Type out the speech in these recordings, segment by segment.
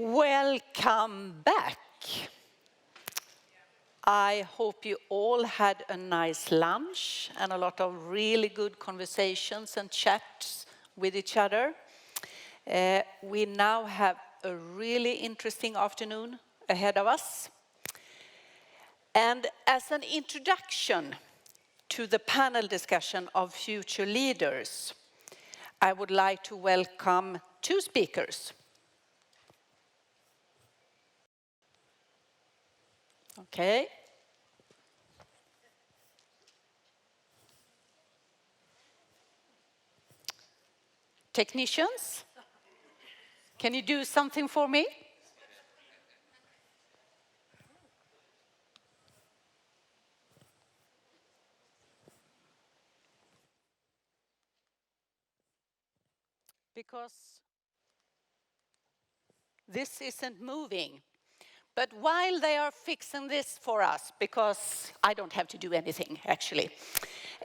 Welcome back. I hope you all had a nice lunch and a lot of really good conversations and chats with each other. We now have a really interesting afternoon ahead of us. And as an introduction to the panel discussion of future leaders, I would like to welcome two speakers. Okay. Technicians, can you do something for me? Because this isn't moving. But while they are fixing this for us, because I don't have to do anything actually,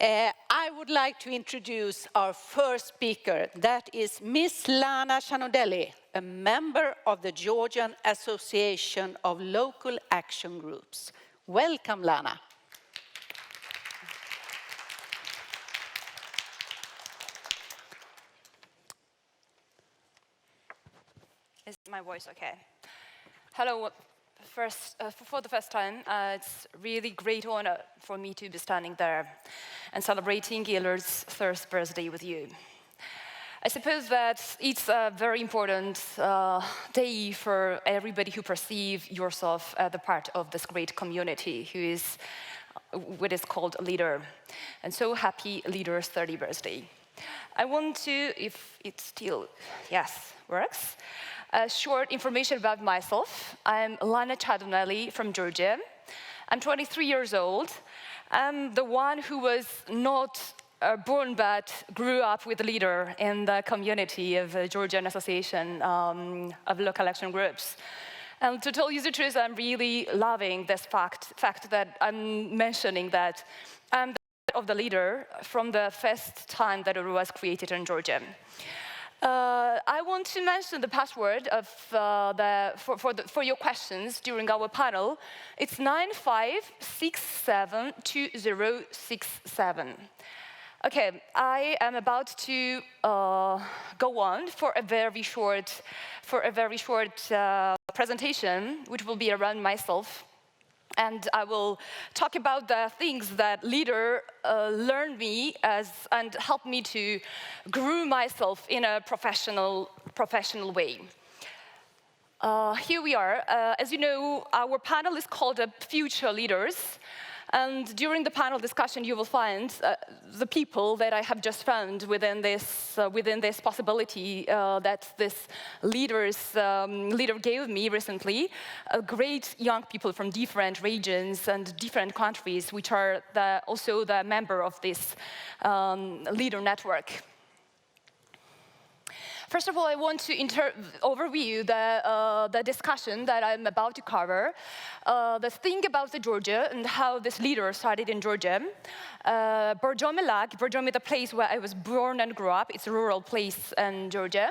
I would like to introduce our first speaker. That is Miss Lana Chanundeli, a member of the Georgian Association of Local Action Groups. Welcome, Lana. Is my voice okay? Hello. For the first time, it's really great honor for me to be standing there and celebrating Giller's first birthday with you. I suppose that it's a very important day for everybody who perceives yourself as the part of this great community who is what is called a leader. And so happy Leader's 30th birthday. I want to, if it still, yes, works, short information about myself. I'm Lana Chanundeli from Georgia. I'm 23 years old. I'm the one who was not born but grew up with a leader in the community of the Georgian Association of Local Action Groups. And to tell you the truth, I'm really loving this fact that I'm mentioning that I'm of the leader from the first time that it was created in Georgia. I want to mention the password of for your questions during our panel. It's 95672067. Okay, I am about to go on for a very short presentation, which will be around myself. And I will talk about the things that leader learned me and helped me to grow myself in a professional way. Here we are. As you know, our panel is called Future Leaders. And during the panel discussion, you will find the people that I have just found within this possibility that this leader gave me recently. Great young people from different regions and different countries, which are also the member of this leader network. First of all, I want to overview the discussion that I'm about to cover. The thing about Georgia and how this leader started in Georgia. Borjomi, the place where I was born and grew up. It's a rural place in Georgia.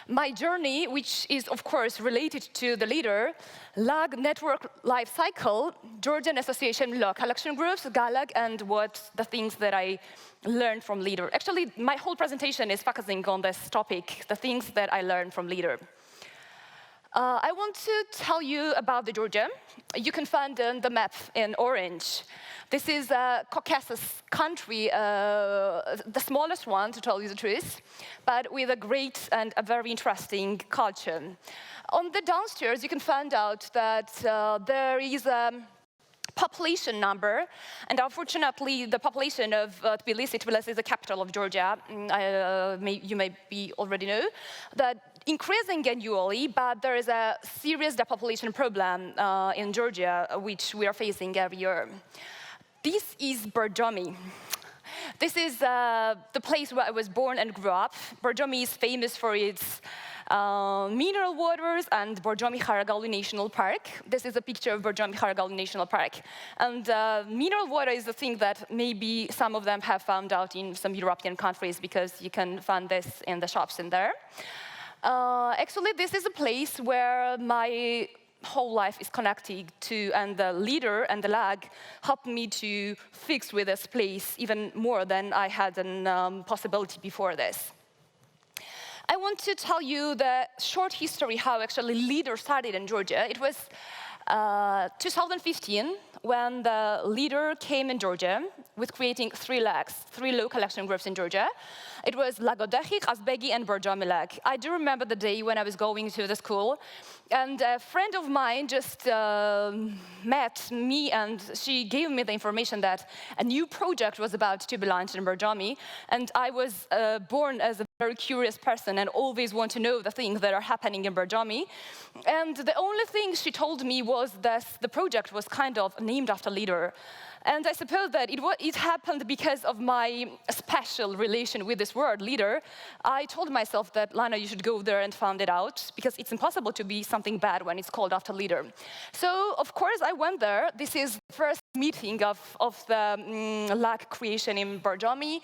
My journey, which is of course related to the leader, LAG network life cycle, Georgian Association Local Action Groups, GALAG, and what the things that I learned from leader. Actually, my whole presentation is focusing on this topic, the things that I learned from leader. I want to tell you about Georgia. You can find the map in orange. This is a Caucasus country, the smallest one, to tell you the truth, but with a great and a very interesting culture. On the downstairs, you can find out that there is a population number, and unfortunately, the population of Tbilisi is the capital of Georgia. You may already know that increasing annually, but there is a serious depopulation problem in Georgia, which we are facing every year. This is Borjomi. This is the place where I was born and grew up. Borjomi is famous for its mineral waters and Borjomi-Kharagauli National Park. This is a picture of Borjomi-Kharagauli National Park. And mineral water is a thing that maybe some of them have found out in some European countries because you can find this in the shops in there. Actually, this is a place where my whole life is connected to, and the leader and the lag helped me to fix with this place even more than I had a possibility before this. I want to tell you the short history how actually leader started in Georgia. It was 2015 when the leader came in Georgia with creating 3 lags, 3 local action groups in Georgia. It was Lagodechik, Azbegi, and Borjomi lag. I do remember the day when I was going to the school, and a friend of mine just met me, and she gave me the information that a new project was about to be launched in Borjomi, and I was born as a very curious person and always want to know the things that are happening in Borjomi. And the only thing she told me was that the project was kind of named after leader. And I suppose that it happened because of my special relation with this word, leader. I told myself that, Lana, you should go there and find it out, because it's impossible to be something bad when it's called after leader. So, of course, I went there. This is the first meeting of the lag creation in Borjomi.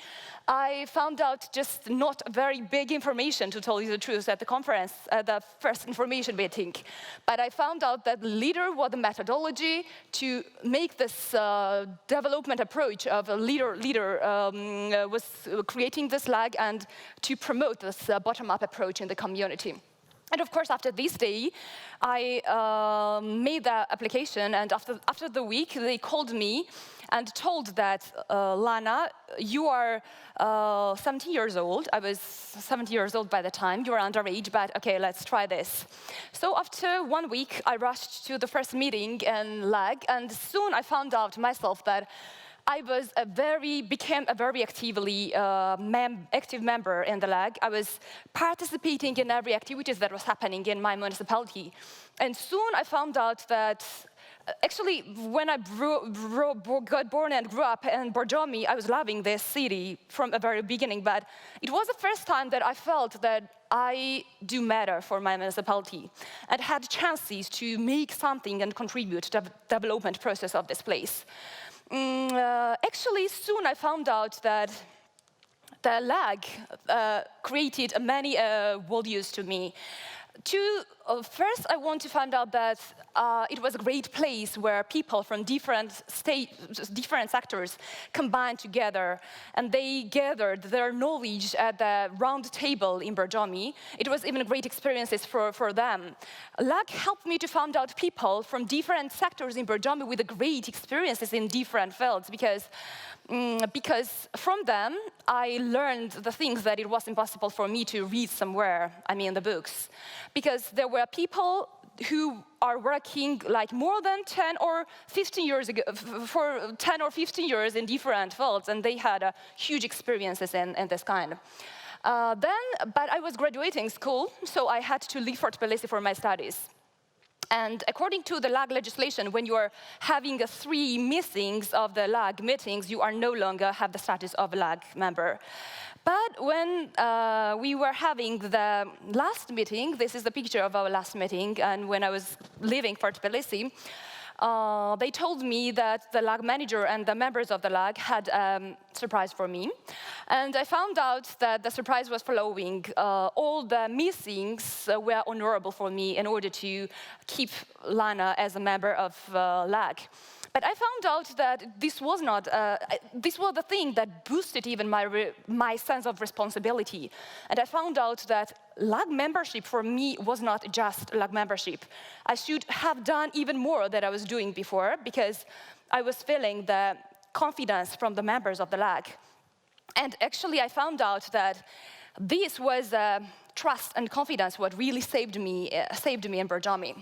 I found out just not very big information, to tell you the truth, at the conference, the first information meeting. But I found out that leader was the methodology to make this development approach of a leader was creating this lag and to promote this bottom-up approach in the community. And of course, after this day, I made the application, and after the week, they called me and told that, Lana, you are 17 years old. I was 17 years old by the time. You are underage, but okay, let's try this. So after 1 week, I rushed to the first meeting in LAG, and soon I found out myself that I became a very active member in the LAG. I was participating in every activities that was happening in my municipality. And soon I found out that, actually, when I got born and grew up in Borjomi, I was loving this city from the very beginning, but it was the first time that I felt that I do matter for my municipality and had chances to make something and contribute to the development process of this place. Actually, soon I found out that the lag created many values to me. First, I want to find out that it was a great place where people from different sectors combined together, and they gathered their knowledge at the round table in Borjomi. It was even great experiences for them. LAG helped me to find out people from different sectors in Borjomi with great experiences in different fields, because from them, I learned the things that it was impossible for me to read somewhere, the books. Because there were people who are working like more than 10 or 15 years ago, for 10 or 15 years in different fields, and they had huge experiences in this kind. But I was graduating school, so I had to leave for Tbilisi for my studies. And according to the LAG legislation, when you are having 3 meetings of the LAG meetings, you are no longer have the status of a LAG member. But when we were having the last meeting, this is the picture of our last meeting, and when I was leaving for Tbilisi, they told me that the LAG manager and the members of the LAG had a surprise for me. And I found out that the surprise was following. All the meetings were honorable for me in order to keep Lana as a member of LAG. But I found out that this was not, this was the thing that boosted even my sense of responsibility. And I found out that LAG membership for me was not just LAG membership. I should have done even more than I was doing before, because I was feeling the confidence from the members of the LAG. And actually I found out that this was trust and confidence what really saved me in Borjomi.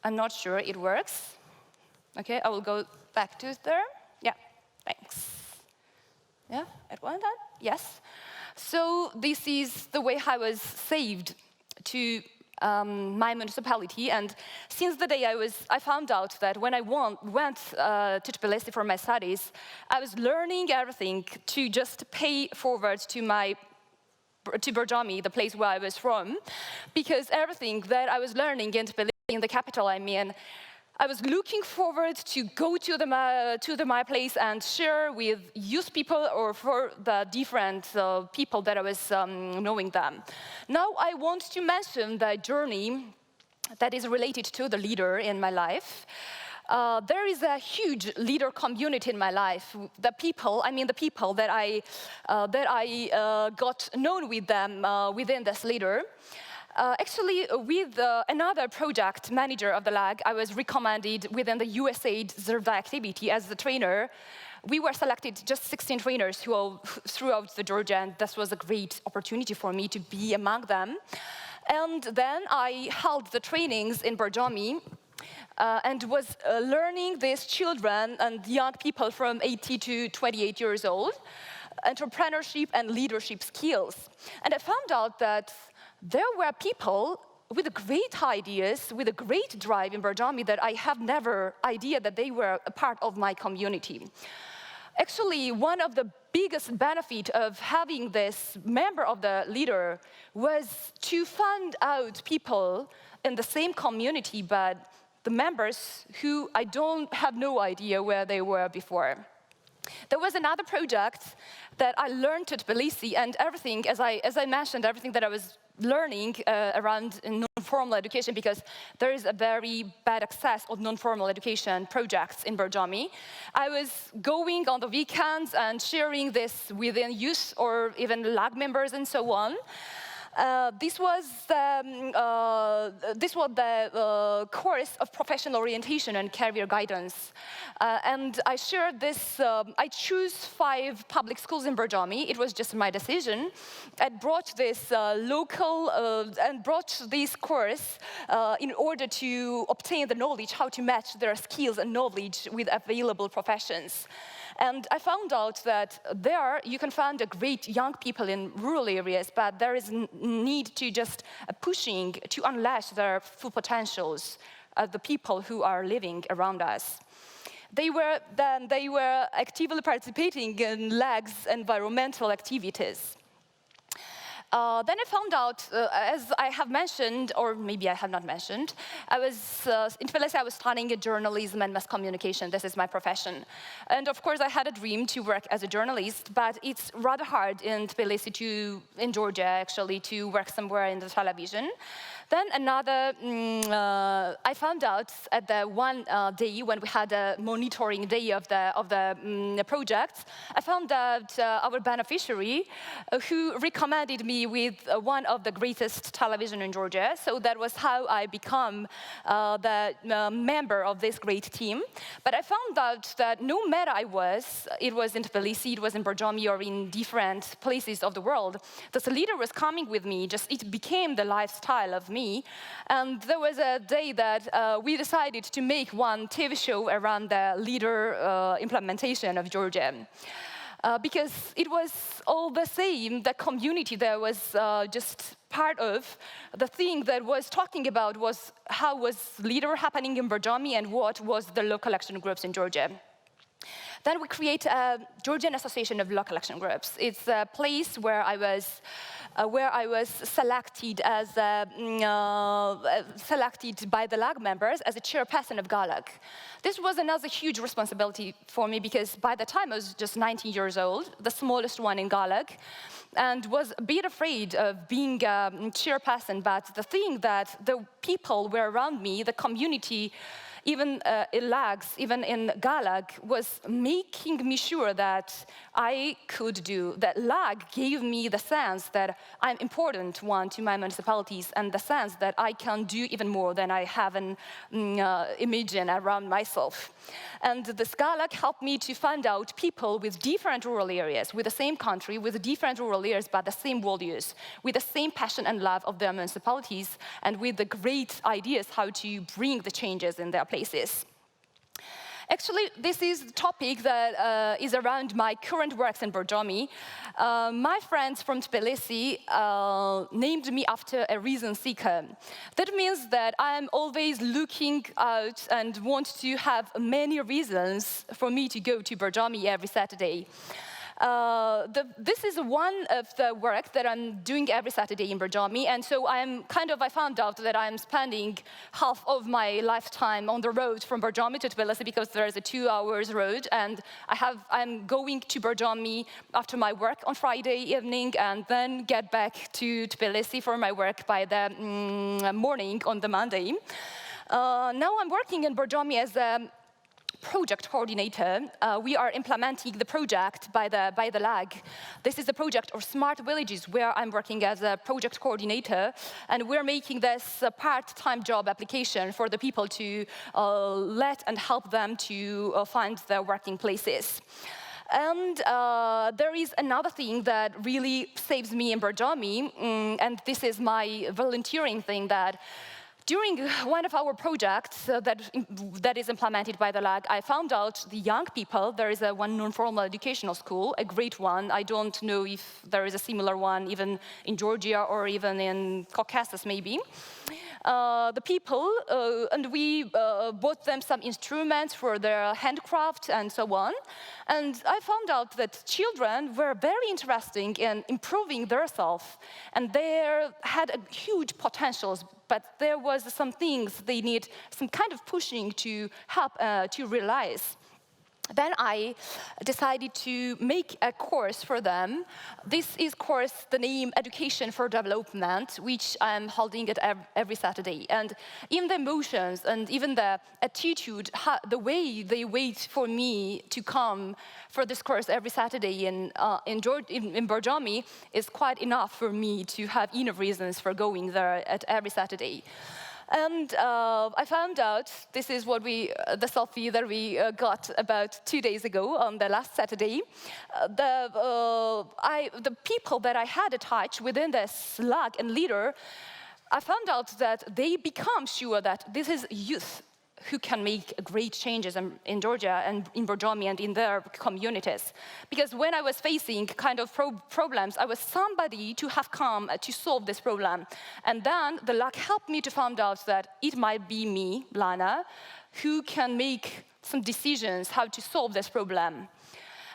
I'm not sure it works. Okay, I will go back to there. Yeah, thanks. Yeah, it went on? Yes. So this is the way I was saved to my municipality, and since the day I found out that when I went to Tbilisi for my studies, I was learning everything to just pay forward to Borjomi, the place where I was from, because everything that I was learning in Tbilisi, in the capital, I was looking forward to go to my place and share with youth people or for the different people that I was knowing them. Now I want to mention the journey that is related to the leader in my life. There is a huge leader community in my life. The people that I got known with them within this leader. Actually, with another project manager of the LAG, I was recommended within the USAID Zerva activity as the trainer. We were selected just 16 trainers throughout the Georgia, and this was a great opportunity for me to be among them. And then I held the trainings in Borjomi and was learning these children and young people from 18 to 28 years old, entrepreneurship and leadership skills. And I found out that there were people with great ideas, with a great drive in Borjomi that I have never idea that they were a part of my community. Actually, one of the biggest benefit of having this member of the leader was to find out people in the same community, but the members who I don't have no idea where they were before. There was another project that I learned at Tbilisi, and everything, as I mentioned, everything that I was learning around non-formal education, because there is a very bad access of non-formal education projects in Borjomi. I was going on the weekends and sharing this within youth or even LAG members and so on. This was the course of professional orientation and career guidance. And I shared this, I chose 5 public schools in Borjomi. It was just my decision. I brought this and brought this course in order to obtain the knowledge how to match their skills and knowledge with available professions. And I found out that there you can find a great young people in rural areas, but there is need to just pushing to unleash their full potentials of the people who are living around us. They were actively participating in LAG's environmental activities. Then I found out, as I have mentioned, or maybe I have not mentioned, in Tbilisi I was studying journalism and mass communication. This is my profession. And of course I had a dream to work as a journalist, but it's rather hard in Tbilisi in Georgia actually, to work somewhere in the television. Then I found out at the one day when we had a monitoring day of the project, I found out our beneficiary who recommended me with one of the greatest television in Georgia. So that was how I become the member of this great team. But I found out that no matter it was in Tbilisi, it was in Borjomi, or in different places of the world, this leader was coming with me. It became the lifestyle of me. And there was a day that we decided to make one TV show around the leader implementation of Georgia. Because it was all the same, the community there was just part of the thing that was talking about was how was leader happening in Borjomi and what was the local action groups in Georgia. Then we create a Georgian Association of Local Action Groups. It's a place where I was selected selected by the LAG members as a chairperson of GALAG. This was another huge responsibility for me because by the time I was just 19 years old, the smallest one in GALAG, and was a bit afraid of being a chairperson. But the thing that the people were around me, the community, even in LAGs, even in GALAG, was making me sure that I could do, that LAG gave me the sense that I'm important one to my municipalities and the sense that I can do even more than I have an imagine around myself. And this GALAG helped me to find out people with different rural areas, with the same country, with different rural areas, but the same values, with the same passion and love of their municipalities, and with the great ideas how to bring the changes in their places. Actually, this is the topic that is around my current works in Borjomi. My friends from Tbilisi named me after a reason seeker. That means that I'm always looking out and want to have many reasons for me to go to Borjomi every Saturday. This is one of the work that I'm doing every Saturday in Borjomi, and so I found out that I'm spending half of my lifetime on the road from Borjomi to Tbilisi because there is a 2 hours road, and I'm going to Borjomi after my work on Friday evening and then get back to Tbilisi for my work by the morning on the Monday. Now I'm working in Borjomi as a project coordinator. We are implementing the project by the LAG. This is the project of smart villages where I'm working as a project coordinator, and we're making this a part-time job application for the people to let and help them to find their working places. And there is another thing that really saves me in Borjomi, and this is my volunteering thing, that during one of our projects that is implemented by the LAG, I found out the young people, there is one non-formal educational school, a great one. I don't know if there is a similar one even in Georgia or even in Caucasus maybe. The people, and we bought them some instruments for their handcraft and so on. And I found out that children were very interested in improving themselves, and they had huge potentials, but there was some things they need some kind of pushing to help to realize. Then I decided to make a course for them. This is course, the name Education for Development, which I'm holding it every Saturday. And in the emotions and even the attitude, the way they wait for me to come for this course every Saturday in Borjomi is quite enough for me to have enough reasons for going there at every Saturday. And I found out, this is what the selfie that we got about 2 days ago on the last Saturday. The people that I had attached within this LAG and leader, I found out that they become sure that this is youth who can make great changes in Georgia and in Borjomi and in their communities. Because when I was facing kind of problems, I was somebody to have come to solve this problem. And then the luck helped me to find out that it might be me, Lana, who can make some decisions how to solve this problem.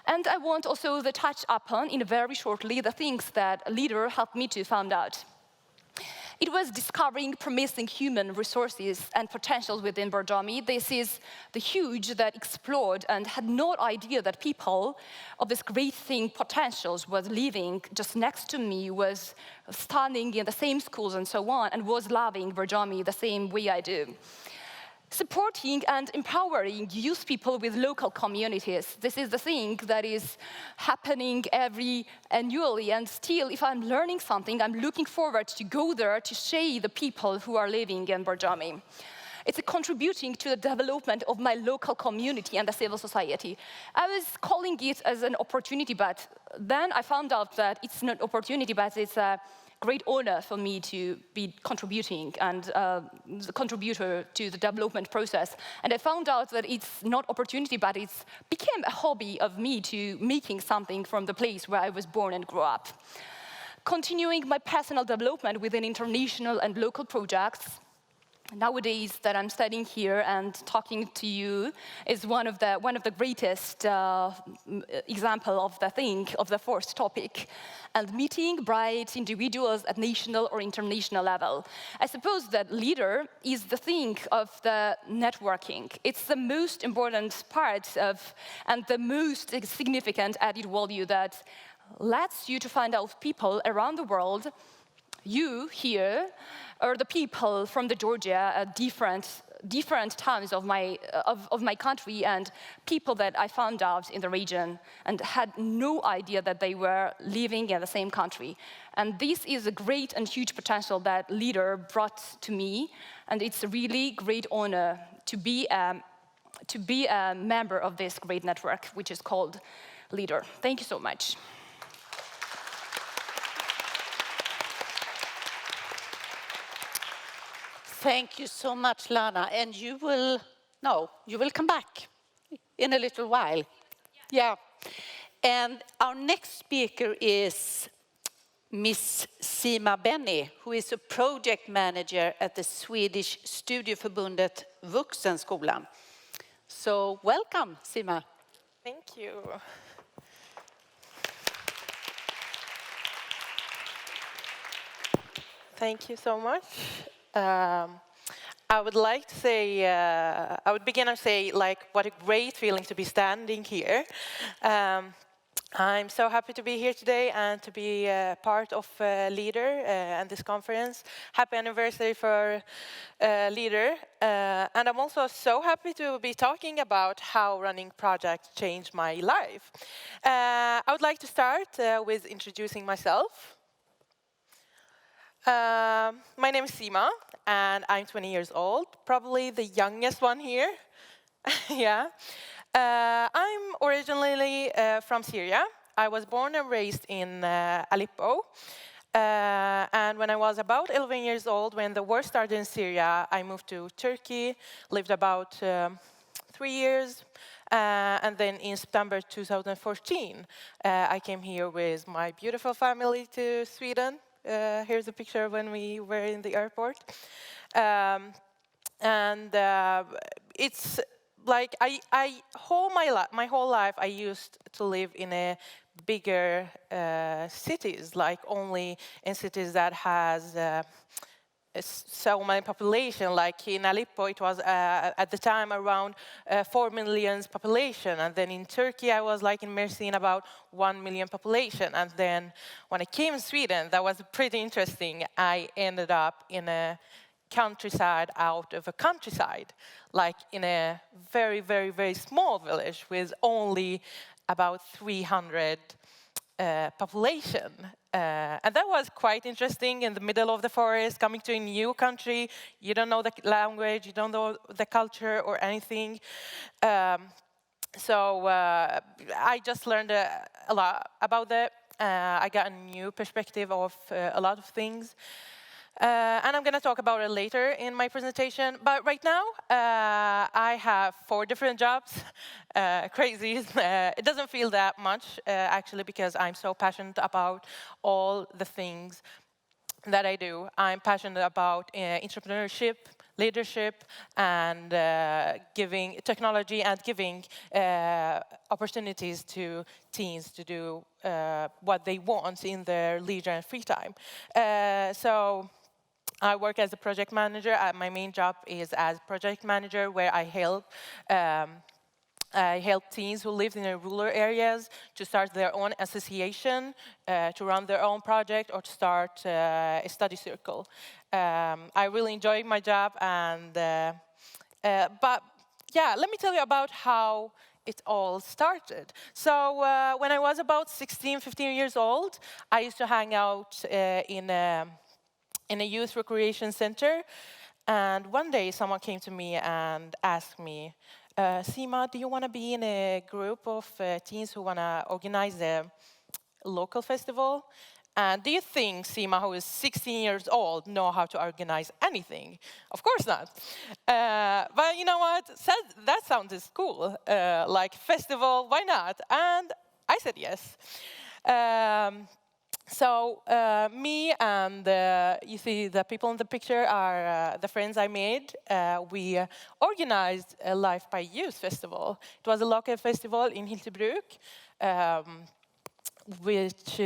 And I want also to touch upon, in very shortly, the things that a leader helped me to find out. It was discovering promising human resources and potentials within Borjomi. This is the huge that explored and had no idea that people of this great thing, potentials, was living just next to me, was studying in the same schools and so on, and was loving Borjomi the same way I do. Supporting and empowering youth people with local communities. This is the thing that is happening annually, and still, if I'm learning something, I'm looking forward to go there to share the people who are living in Borjomi. It's contributing to the development of my local community and the civil society. I was calling it as an opportunity, but then I found out that it's not opportunity, but it's a great honor for me to be contributing and the contributor to the development process. And I found out that it's not opportunity, but it became a hobby of me to making something from the place where I was born and grew up. Continuing my personal development within international and local projects, nowadays that I'm studying here and talking to you is one of the greatest example of the fourth topic, and meeting bright individuals at national or international level. I suppose that leader is the thing of the networking. It's the most important part of, and the most significant added value that lets you to find out people around the world, you here, or the people from the Georgia at different towns of my country, and people that I found out in the region and had no idea that they were living in the same country. And this is a great and huge potential that leader brought to me, and it's a really great honor to be a member of this great network, which is called Leader. Thank you so much. Thank you so much, Lana. And you will come back in a little while. Yeah. And our next speaker is Miss Sima Benni, who is a project manager at the Swedish Studieförbundet Vuxenskolan. So welcome, Sima. Thank you. Thank you so much. I would like to say, I would begin to say, like, what a great feeling to be standing here. I'm so happy to be here today and to be part of Leader and this conference. Happy anniversary for Leader. And I'm also so happy to be talking about how running projects changed my life. I would like to start with introducing myself. My name is Sima, and I'm 20 years old, probably the youngest one here. Yeah. I'm originally from Syria. I was born and raised in Aleppo. And when I was about 11 years old, when the war started in Syria, I moved to Turkey, lived about 3 years. And then in September 2014, I came here with my beautiful family to Sweden. Here's a picture when we were in the airport. It's like my whole life I used to live in a bigger cities, like only in cities that has so many population. Like in Aleppo, it was at the time around 4 million population, and then in Turkey I was like in Mersin about 1 million population, and then when I came to Sweden, that was pretty interesting. I ended up in a countryside out of a countryside, like in a very, very, very small village with only about 300 population. And that was quite interesting, in the middle of the forest, coming to a new country. You don't know the language, you don't know the culture or anything. So I just learned a lot about that. I got a new perspective of a lot of things. And I'm going to talk about it later in my presentation. But right now, I have 4 different jobs. Crazy. It doesn't feel that much, actually, because I'm so passionate about all the things that I do. I'm passionate about entrepreneurship, leadership, and giving technology and giving opportunities to teens to do what they want in their leisure and free time. So I work as a project manager. My main job is as project manager, where I help teens who live in rural areas to start their own association, to run their own project, or to start a study circle. I really enjoy my job, and but yeah, let me tell you about how it all started. So when I was about 16, 15 years old, I used to hang out in a youth recreation center. And one day someone came to me and asked me, Sima, do you want to be in a group of teens who want to organize a local festival? And do you think Sima, who is 16 years old, know how to organize anything? Of course not. But you know what? That sounds cool. Like festival, why not? And I said yes. So me and you see the people in the picture are the friends I made. We organized a Life by Youth festival. It was a local festival in Hyltebruk, which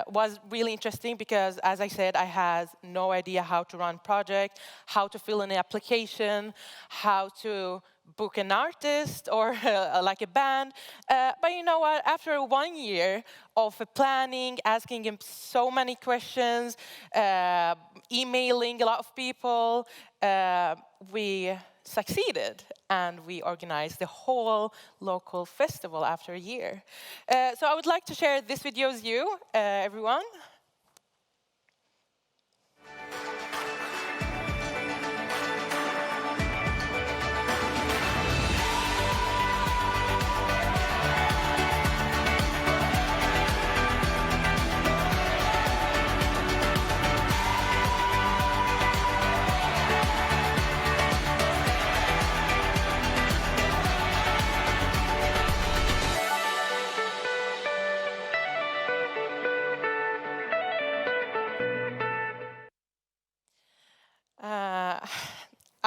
was really interesting because, as I said, I had no idea how to run project, how to fill in an application, how to book an artist or like a band. But you know what? After 1 year of planning, asking him so many questions, emailing a lot of people, we succeeded, and we organized the whole local festival after a year. So I would like to share this video with you, everyone.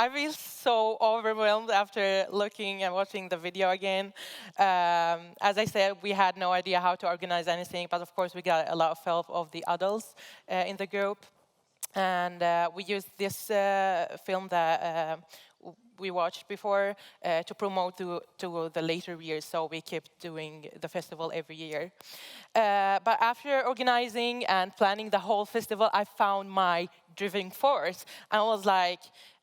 I feel so overwhelmed after looking and watching the video again. As I said, we had no idea how to organize anything, but of course we got a lot of help of the adults in the group. And we used this film that we watched before to promote to the later years, so we kept doing the festival every year. But after organizing and planning the whole festival, I found my driving force. I was like,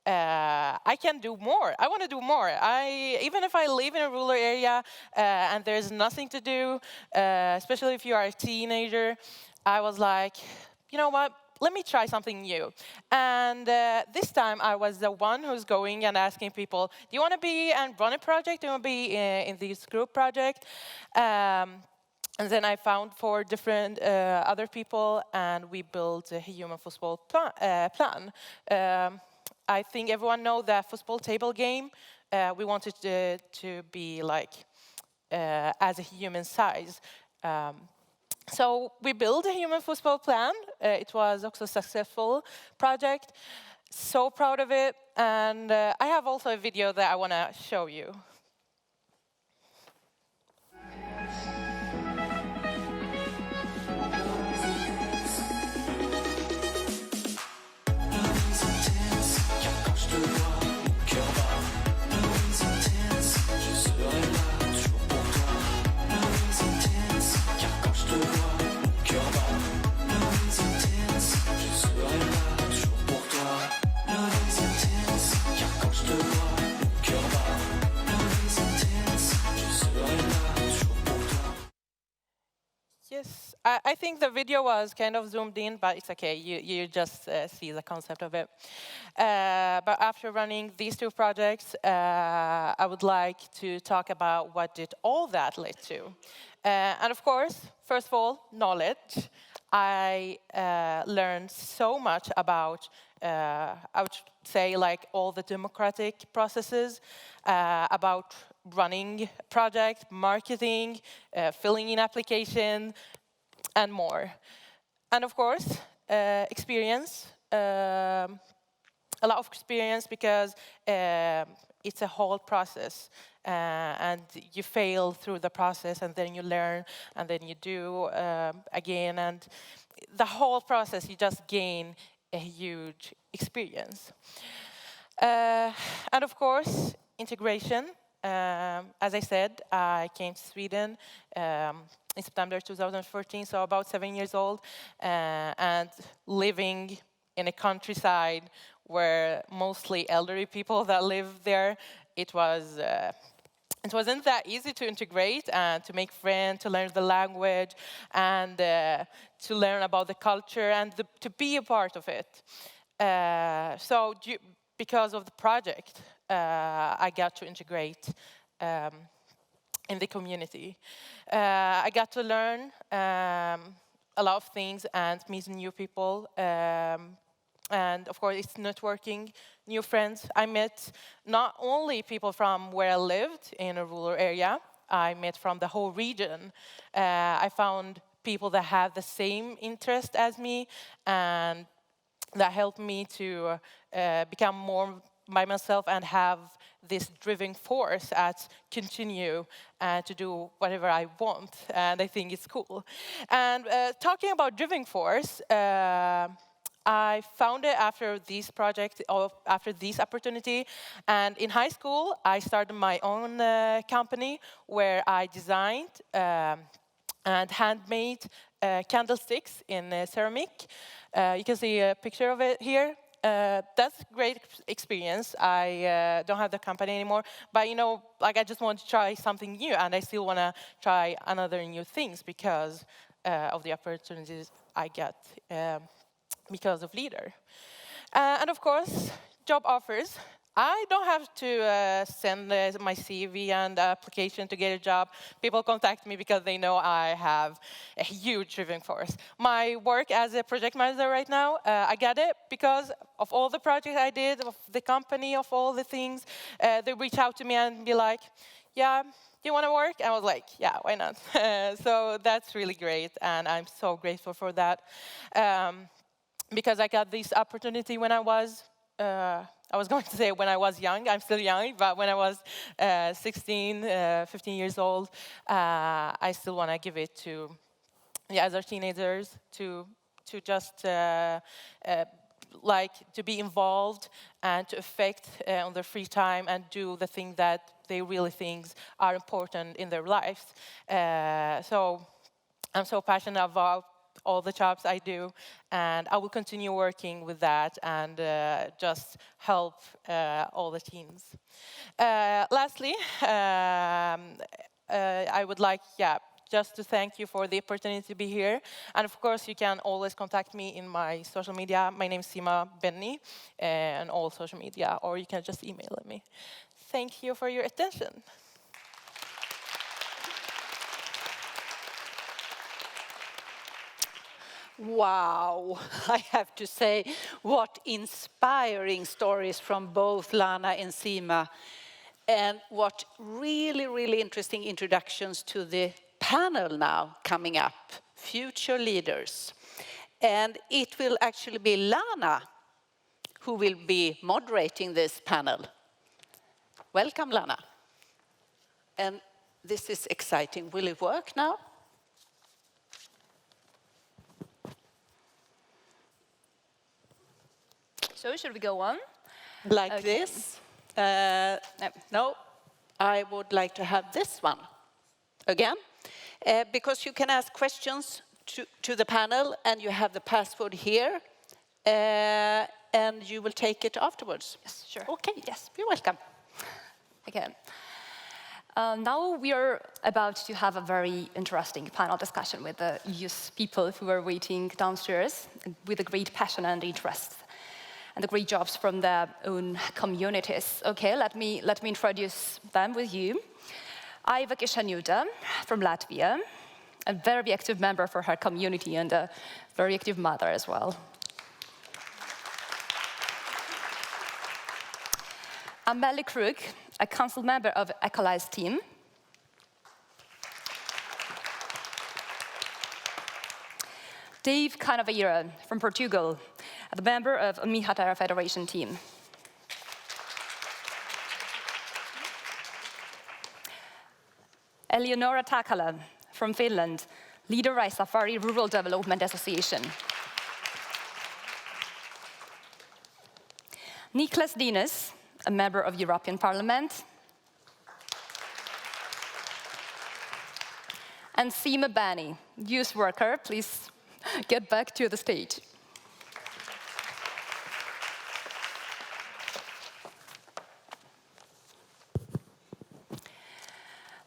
I can do more. I want to do more. Even if I live in a rural area and there's nothing to do, especially if you are a teenager, I was like, you know what? Let me try something new. And this time I was the one who's going and asking people, do you want to be and run a project? Do you want to be in this group project? And then I found 4 different other people, and we built a human football plan. I think everyone knows the football table game. We wanted to be like as a human size. So we built a human football plan. It was also a successful project. So proud of it. And I have also a video that I want to show you. Yes, I think the video was kind of zoomed in, but it's okay. You just see the concept of it. But after running these 2 projects, I would like to talk about what did all that lead to. And of course, first of all, knowledge. I learned so much about, I would say, like all the democratic processes, about running project, marketing, filling in application, and more. And of course, experience, a lot of experience, because it's a whole process. And you fail through the process, and then you learn, and then you do again. And the whole process, you just gain a huge experience. And of course, integration. As I said, I came to Sweden in September 2014, so about 7 years old, and living in a countryside where mostly elderly people that live there, it wasn't that easy to integrate and to make friends, to learn the language, and to learn about the culture, and to be a part of it. So because of the project, I got to integrate in the community. I got to learn a lot of things and meet new people. And of course, it's networking, new friends. I met not only people from where I lived in a rural area, I met from the whole region. I found people that have the same interest as me, and that helped me to become more by myself and have this driving force at continue to do whatever I want, and I think it's cool. And talking about driving force, I found it after this project, or after this opportunity, and in high school I started my own company where I designed and handmade candlesticks in ceramic. You can see a picture of it here. That's a great experience. I don't have the company anymore, but like I just want to try something new, and I still want to try another new things because of the opportunities I get because of leader. And of course, job offers. I don't have to send my CV and application to get a job. People contact me because they know I have a huge driving force. My work as a project manager right now, I got it because of all the projects I did, of the company, of all the things. They reach out to me and be like, yeah, do you want to work? And I was like, yeah, why not? So that's really great, and I'm so grateful for that. Because I got this opportunity when I was going to say when I was young. I'm still young, but when I was 16, 15 years old, I still want to give it to the other teenagers to just like to be involved and to affect on their free time and do the thing that they really think are important in their lives. So I'm so passionate about all the jobs I do, and I will continue working with that and just help all the teams. Lastly, I would like, just to thank you for the opportunity to be here. And of course, you can always contact me in my social media. My name is Sima Benni, and all social media, or you can just email me. Thank you for your attention. Wow, I have to say, what inspiring stories from both Lana and Sima, and what really, really interesting introductions to the panel now coming up, Future Leaders. And it will actually be Lana who will be moderating this panel. Welcome, Lana. And this is exciting. Will it work now? So should we go on? Like this? No, I would like to have this one again, because you can ask questions to the panel, and you have the password here, and you will take it afterwards. Yes, sure. Okay, Yes. you're welcome. Okay. Now we are about to have a very interesting panel discussion with the youth people who are waiting downstairs with a great passion and interest and the great jobs from their own communities. Okay, let me introduce them with you. Aiva from Latvia, a very active member for her community and a very active mother as well. Amelie Krug, a council member of Takala's team. Canaveira from Portugal, the member of Mihatara Federation team. Elinoora Takala from Finland, leader of Safari Rural Development Association. Niklas, a member of European Parliament. And Sima Benni, youth worker, please get back to the stage.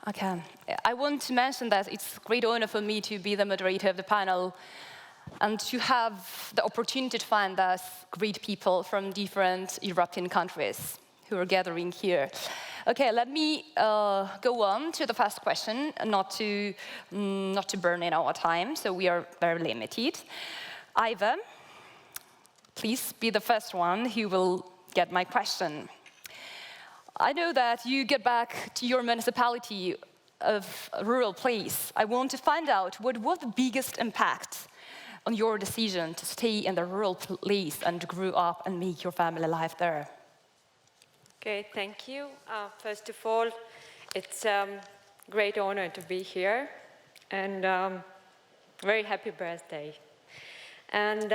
Okay, I want to mention that it's a great honor for me to be the moderator of the panel and to have the opportunity to find us great people from different European countries who are gathering here. Okay, let me go on to the first question, not to burn in our time, so we are very limited. Aiva, please be the first one who will get my question. I know that you get back to your municipality of a rural place. I want to find out what was the biggest impact on your decision to stay in the rural place and grow up and make your family life there. Okay, thank you. First of all, it's a great honor to be here, and very happy birthday. And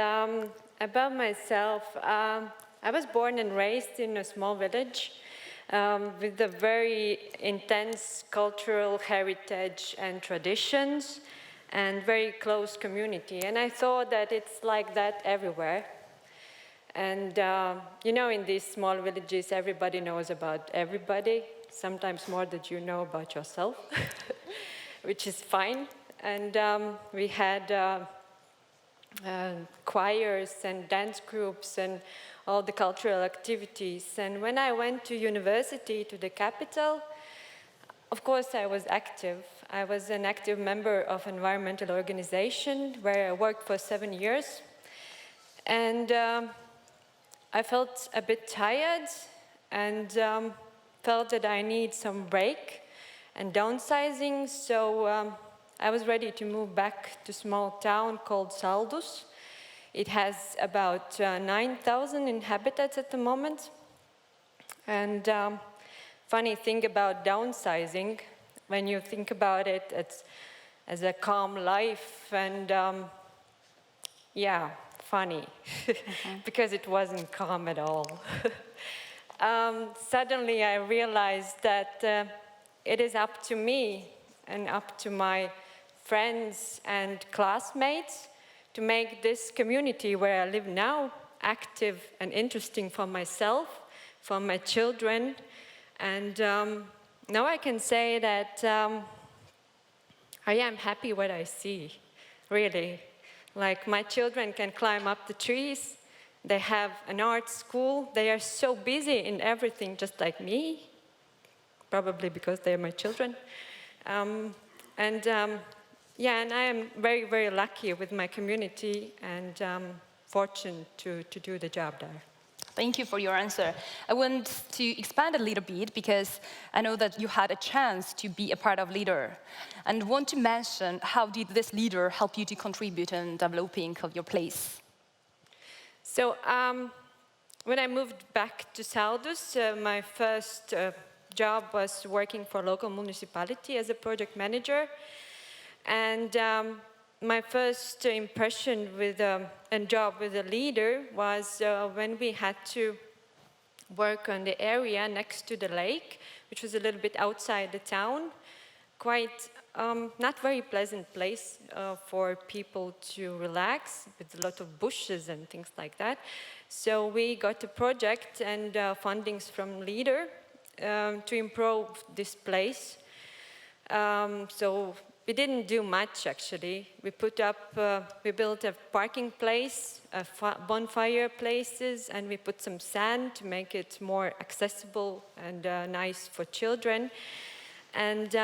about myself, I was born and raised in a small village with a very intense cultural heritage and traditions and very close community. And I thought that it's like that everywhere. And you know, in these small villages, everybody knows about everybody, sometimes more than you know about yourself, which is fine. And we had choirs and dance groups and all the cultural activities. And when I went to university, to the capital, of course I was active. I was an active member of an environmental organization where I worked for 7 years. And I felt a bit tired and felt that I need some break and downsizing. So I was ready to move back to a small town called Saldus. It has about 9,000 inhabitants at the moment. And funny thing about downsizing, when you think about it, it's as a calm life and funny because it wasn't calm at all. Suddenly I realized that it is up to me and up to my friends and classmates to make this community where I live now active and interesting for myself, for my children. And now I can say that I am happy what I see, really. Like my children can climb up the trees, they have an art school, they are so busy in everything just like me, probably because they are my children. Yeah, and I am very, very lucky with my community and fortunate to do the job there. Thank you for your answer. I want to expand a little bit because I know that you had a chance to be a part of Leader and want to mention how did this Leader help you to contribute in developing of your place? So when I moved back to Saldus, my first job was working for a local municipality as a project manager. And my first impression with a job with a leader was when we had to work on the area next to the lake, which was a little bit outside the town. Quite not very pleasant place for people to relax, with a lot of bushes and things like that. So we got a project and fundings from Leader to improve this place. So we didn't do much, actually. We built a parking place, bonfire places, and we put some sand to make it more accessible and nice for children. And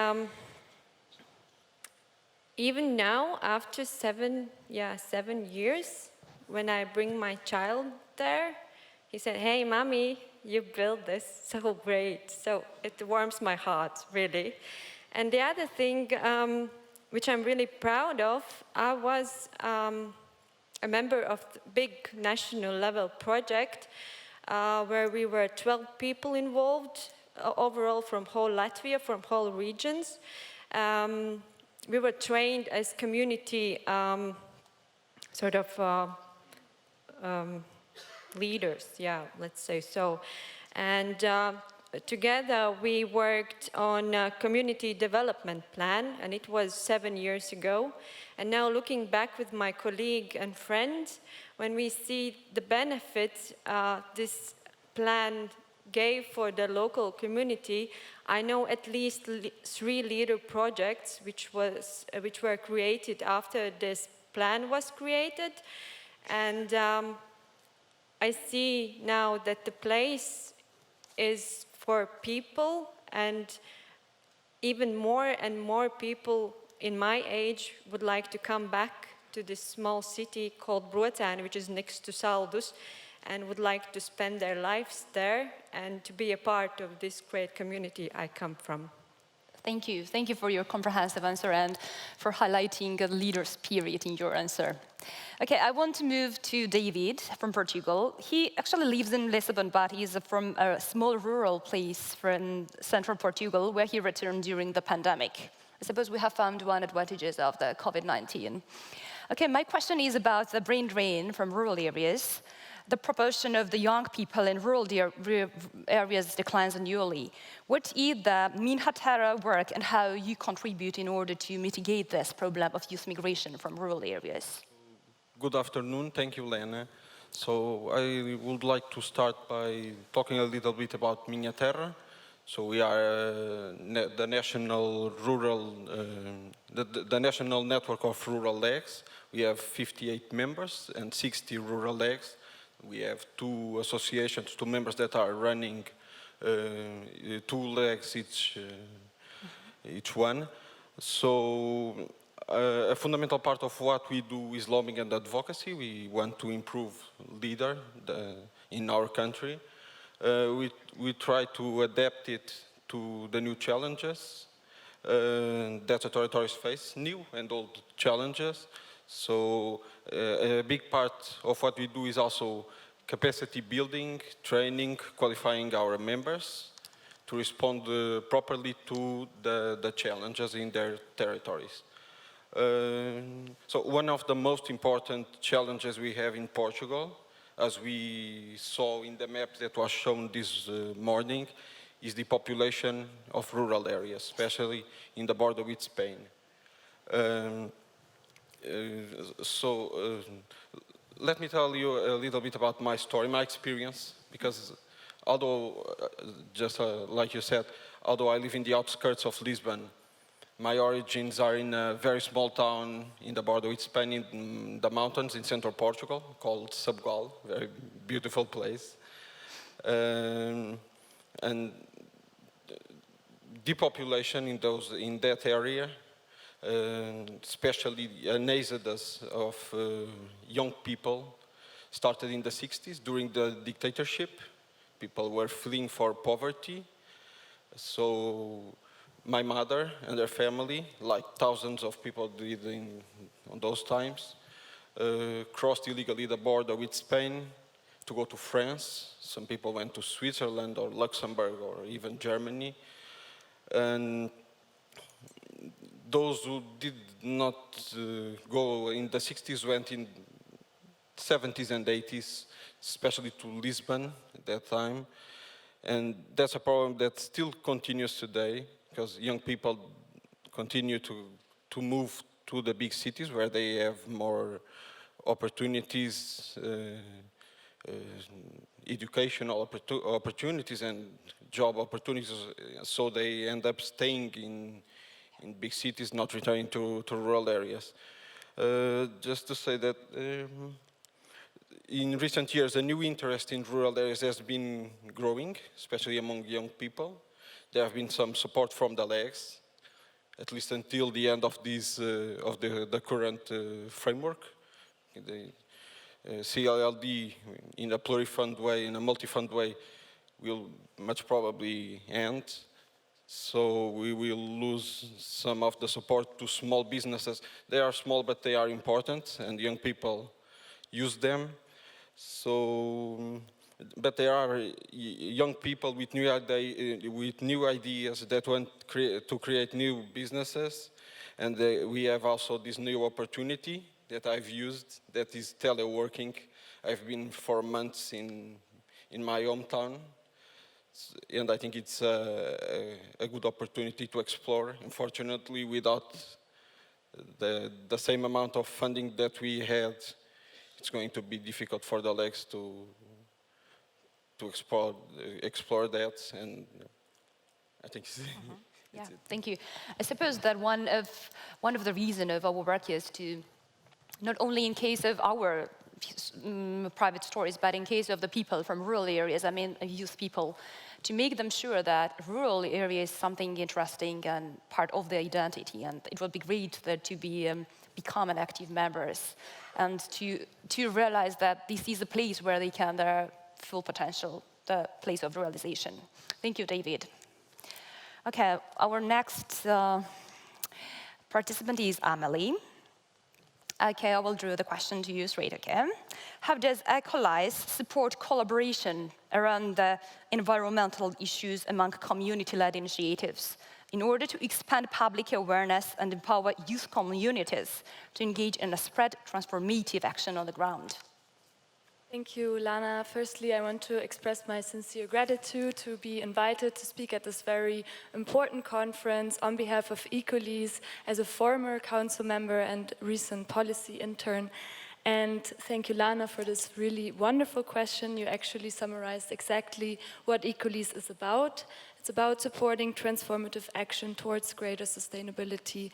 even now, after 7 years, when I bring my child there, he said, "Hey, Mommy, you built this so great." So it warms my heart, really. And the other thing, which I'm really proud of, I was a member of the big national level project where we were 12 people involved, overall from whole Latvia, from whole regions. We were trained as community leaders, yeah, let's say so. And together we worked on a community development plan, and it was 7 years ago. And now looking back with my colleague and friend, when we see the benefits this plan gave for the local community, I know at least 3 leader projects which were created after this plan was created. And I see now that the place is for people, and even more and more people in my age would like to come back to this small city called Brotēni, which is next to Saldus, and would like to spend their lives there and to be a part of this great community I come from. Thank you. Thank you for your comprehensive answer and for highlighting a leader spirit in your answer. Okay, I want to move to David from Portugal. He actually lives in Lisbon, but he's from a small rural place from central Portugal where he returned during the pandemic. I suppose we have found one advantages of the COVID-19. Okay, my question is about the brain drain from rural areas. The proportion of the young people in rural areas declines annually. What is the Minhatera work and how you contribute in order to mitigate this problem of youth migration from rural areas? Good afternoon, thank you, Lana. So I would like to start by talking a little bit about Minhatera. So we are the national national network of rural legs. We have 58 members and 60 rural legs. We have 2 associations, 2 members that are running 2 legs each one. So a fundamental part of what we do is lobbying and advocacy. We want to improve leader in our country. We try to adapt it to the new challenges that the territories face, new and old challenges. So a big part of what we do is also capacity building, training, qualifying our members to respond properly to the challenges in their territories. So one of the most important challenges we have in Portugal, as we saw in the map that was shown this morning, is the population of rural areas, especially in the border with Spain. Let me tell you a little bit about my story, my experience, because although, just like you said, although I live in the outskirts of Lisbon, my origins are in a very small town in the border with Spain, in the mountains in central Portugal, called Sabugal, very beautiful place. And depopulation in that area, especially an exodus of young people, started in the 60s during the dictatorship. People were fleeing for poverty. So my mother and her family, like thousands of people did on those times, crossed illegally the border with Spain to go to France. Some people went to Switzerland or Luxembourg or even Germany. And those who did not go in the 60s went in 70s and 80s, especially to Lisbon at that time. And that's a problem that still continues today, because young people continue to move to the big cities where they have more opportunities, educational opportunities and job opportunities, so they end up staying in big cities, not returning to rural areas. Just to say that in recent years, a new interest in rural areas has been growing, especially among young people. There have been some support from the legs, at least until the end of this of the current framework. The CLLD, in a plurifund way, in a multi-fund way, will much probably end. So we will lose some of the support to small businesses. They are small, but they are important, and young people use them. So, but there are young people with new ideas that want to create new businesses, and we have also this new opportunity that I've used, that is teleworking. I've been for months in my hometown, and I think it's a good opportunity to explore. Unfortunately, without the same amount of funding that we had, it's going to be difficult for the legs to explore that, and I think Yeah, thank you. I suppose that one of the reasons of our work is to, not only in case of our private stories, but in case of the people from rural areas, I mean youth people, to make them sure that rural area is something interesting and part of their identity, and it would be great that to become an active members, and to realize that this is a place where they can their full potential, the place of realization. Thank you, David. Okay, our next participant is Amelie. Okay, I will draw the question to you straight, okay? How does Ecolise support collaboration around the environmental issues among community-led initiatives in order to expand public awareness and empower youth communities to engage in a spread transformative action on the ground? Thank you, Lana. Firstly, I want to express my sincere gratitude to be invited to speak at this very important conference on behalf of Ecolise as a former council member and recent policy intern. And thank you, Lana, for this really wonderful question. You actually summarized exactly what Ecolise is about. It's about supporting transformative action towards greater sustainability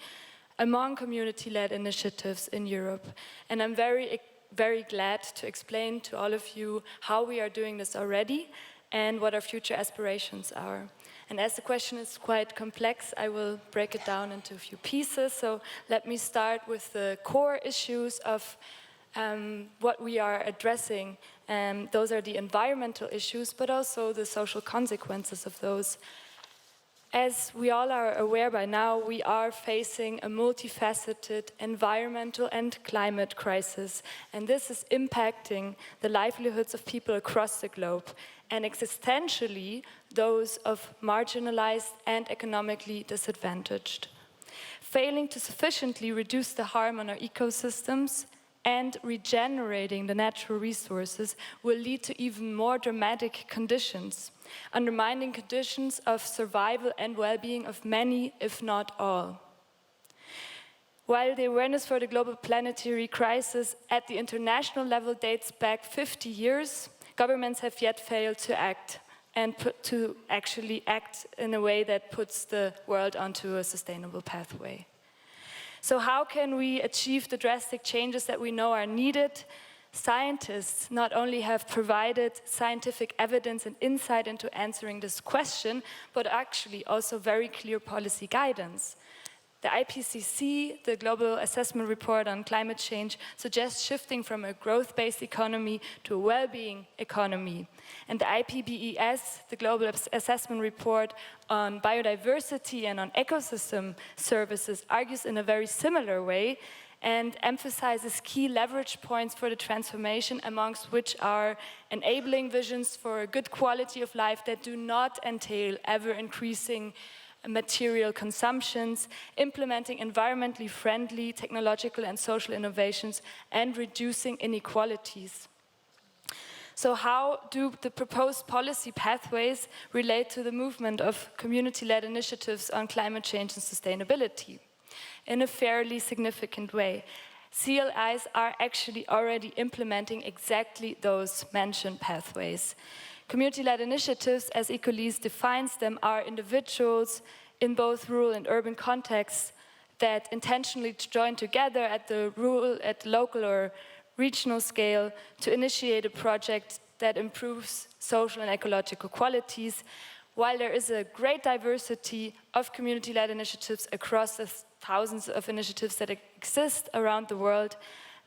among community-led initiatives in Europe. And I'm very glad to explain to all of you how we are doing this already and what our future aspirations are. And as the question is quite complex, I will break it down into a few pieces. So let me start with the core issues of what we are addressing. Those are the environmental issues, but also the social consequences of those. As we all are aware by now, we are facing a multifaceted environmental and climate crisis, and this is impacting the livelihoods of people across the globe, and existentially those of marginalized and economically disadvantaged. failing to sufficiently reduce the harm on our ecosystems and regenerating the natural resources will lead to even more dramatic conditions, undermining conditions of survival and well-being of many, if not all. While the awareness for the global planetary crisis at the international level dates back 50 years, governments have yet failed to act and to actually act in a way that puts the world onto a sustainable pathway. So how can we achieve the drastic changes that we know are needed? Scientists not only have provided scientific evidence and insight into answering this question, but actually also very clear policy guidance. The IPCC, the Global Assessment Report on Climate Change, suggests shifting from a growth-based economy to a well-being economy. And the IPBES, the Global Assessment Report on Biodiversity and on Ecosystem Services, argues in a very similar way and emphasizes key leverage points for the transformation, amongst which are enabling visions for a good quality of life that do not entail ever-increasing material consumptions, implementing environmentally friendly technological and social innovations, and reducing inequalities. So how do the proposed policy pathways relate to the movement of community-led initiatives on climate change and sustainability? In a fairly significant way. CLIs are actually already implementing exactly those mentioned pathways. Community-led initiatives, as Ecolese defines them, are individuals in both rural and urban contexts that intentionally join together at the local or regional scale to initiate a project that improves social and ecological qualities. While there is a great diversity of community-led initiatives across the thousands of initiatives that exist around the world,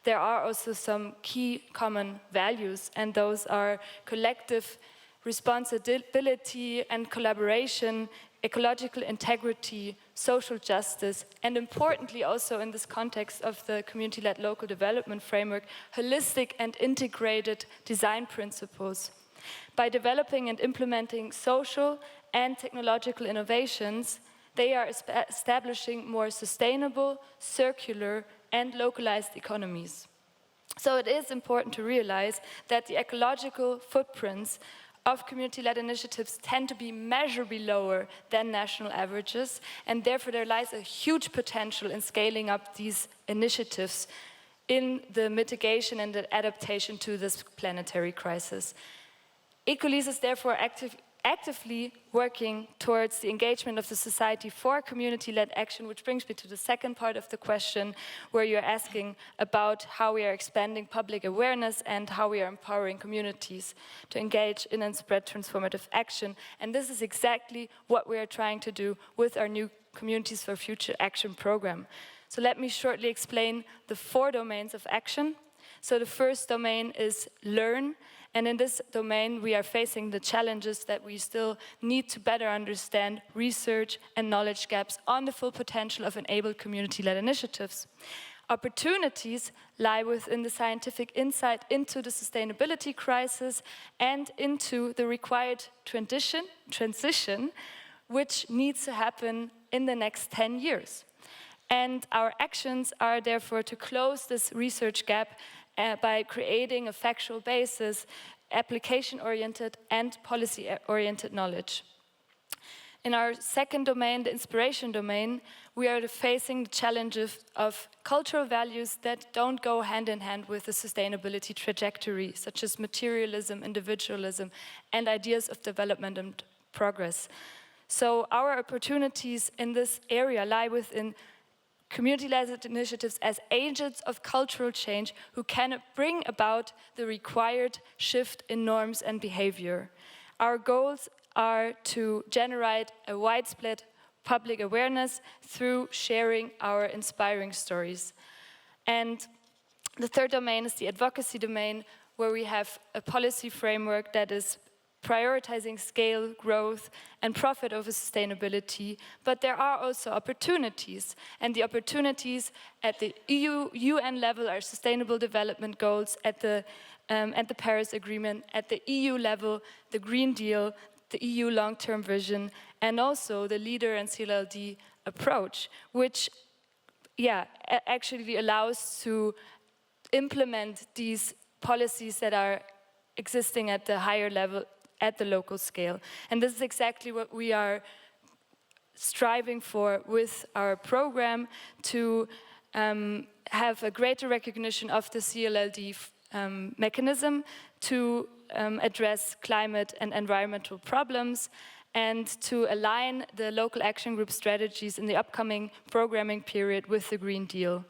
there are also some key common values, and those are collective responsibility and collaboration, ecological integrity, social justice, and importantly also in this context of the community-led local development framework, holistic and integrated design principles. By developing and implementing social and technological innovations, they are establishing more sustainable, circular, and localized economies. So it is important to realize that the ecological footprints of community-led initiatives tend to be measurably lower than national averages, and therefore there lies a huge potential in scaling up these initiatives in the mitigation and the adaptation to this planetary crisis. Ecolese is therefore actively working towards the engagement of the society for community-led action, which brings me to the second part of the question, where you're asking about how we are expanding public awareness and how we are empowering communities to engage in and spread transformative action. And this is exactly what we are trying to do with our new Communities for Future Action program. So let me shortly explain the 4 domains of action. So the first domain is learn. And in this domain, we are facing the challenges that we still need to better understand research and knowledge gaps on the full potential of enabled community-led initiatives. Opportunities lie within the scientific insight into the sustainability crisis and into the required transition, which needs to happen in the next 10 years. And our actions are therefore to close this research gap by creating a factual basis, application-oriented and policy-oriented knowledge. In our second domain, the inspiration domain, we are facing the challenges of cultural values that don't go hand in hand with the sustainability trajectory, such as materialism, individualism, and ideas of development and progress. So our opportunities in this area lie within community-led initiatives as agents of cultural change who can bring about the required shift in norms and behavior. Our goals are to generate a widespread public awareness through sharing our inspiring stories. And the third domain is the advocacy domain, where we have a policy framework that is prioritizing scale, growth, and profit over sustainability, but there are also opportunities, and the opportunities at the UN level are Sustainable Development Goals, at the Paris Agreement, at the EU level, the Green Deal, the EU long-term vision, and also the LEADER and CLLD approach, which actually allows to implement these policies that are existing at the higher level at the local scale. And this is exactly what we are striving for with our program, to have a greater recognition of the CLLD mechanism to address climate and environmental problems, and to align the local action group strategies in the upcoming programming period with the Green Deal.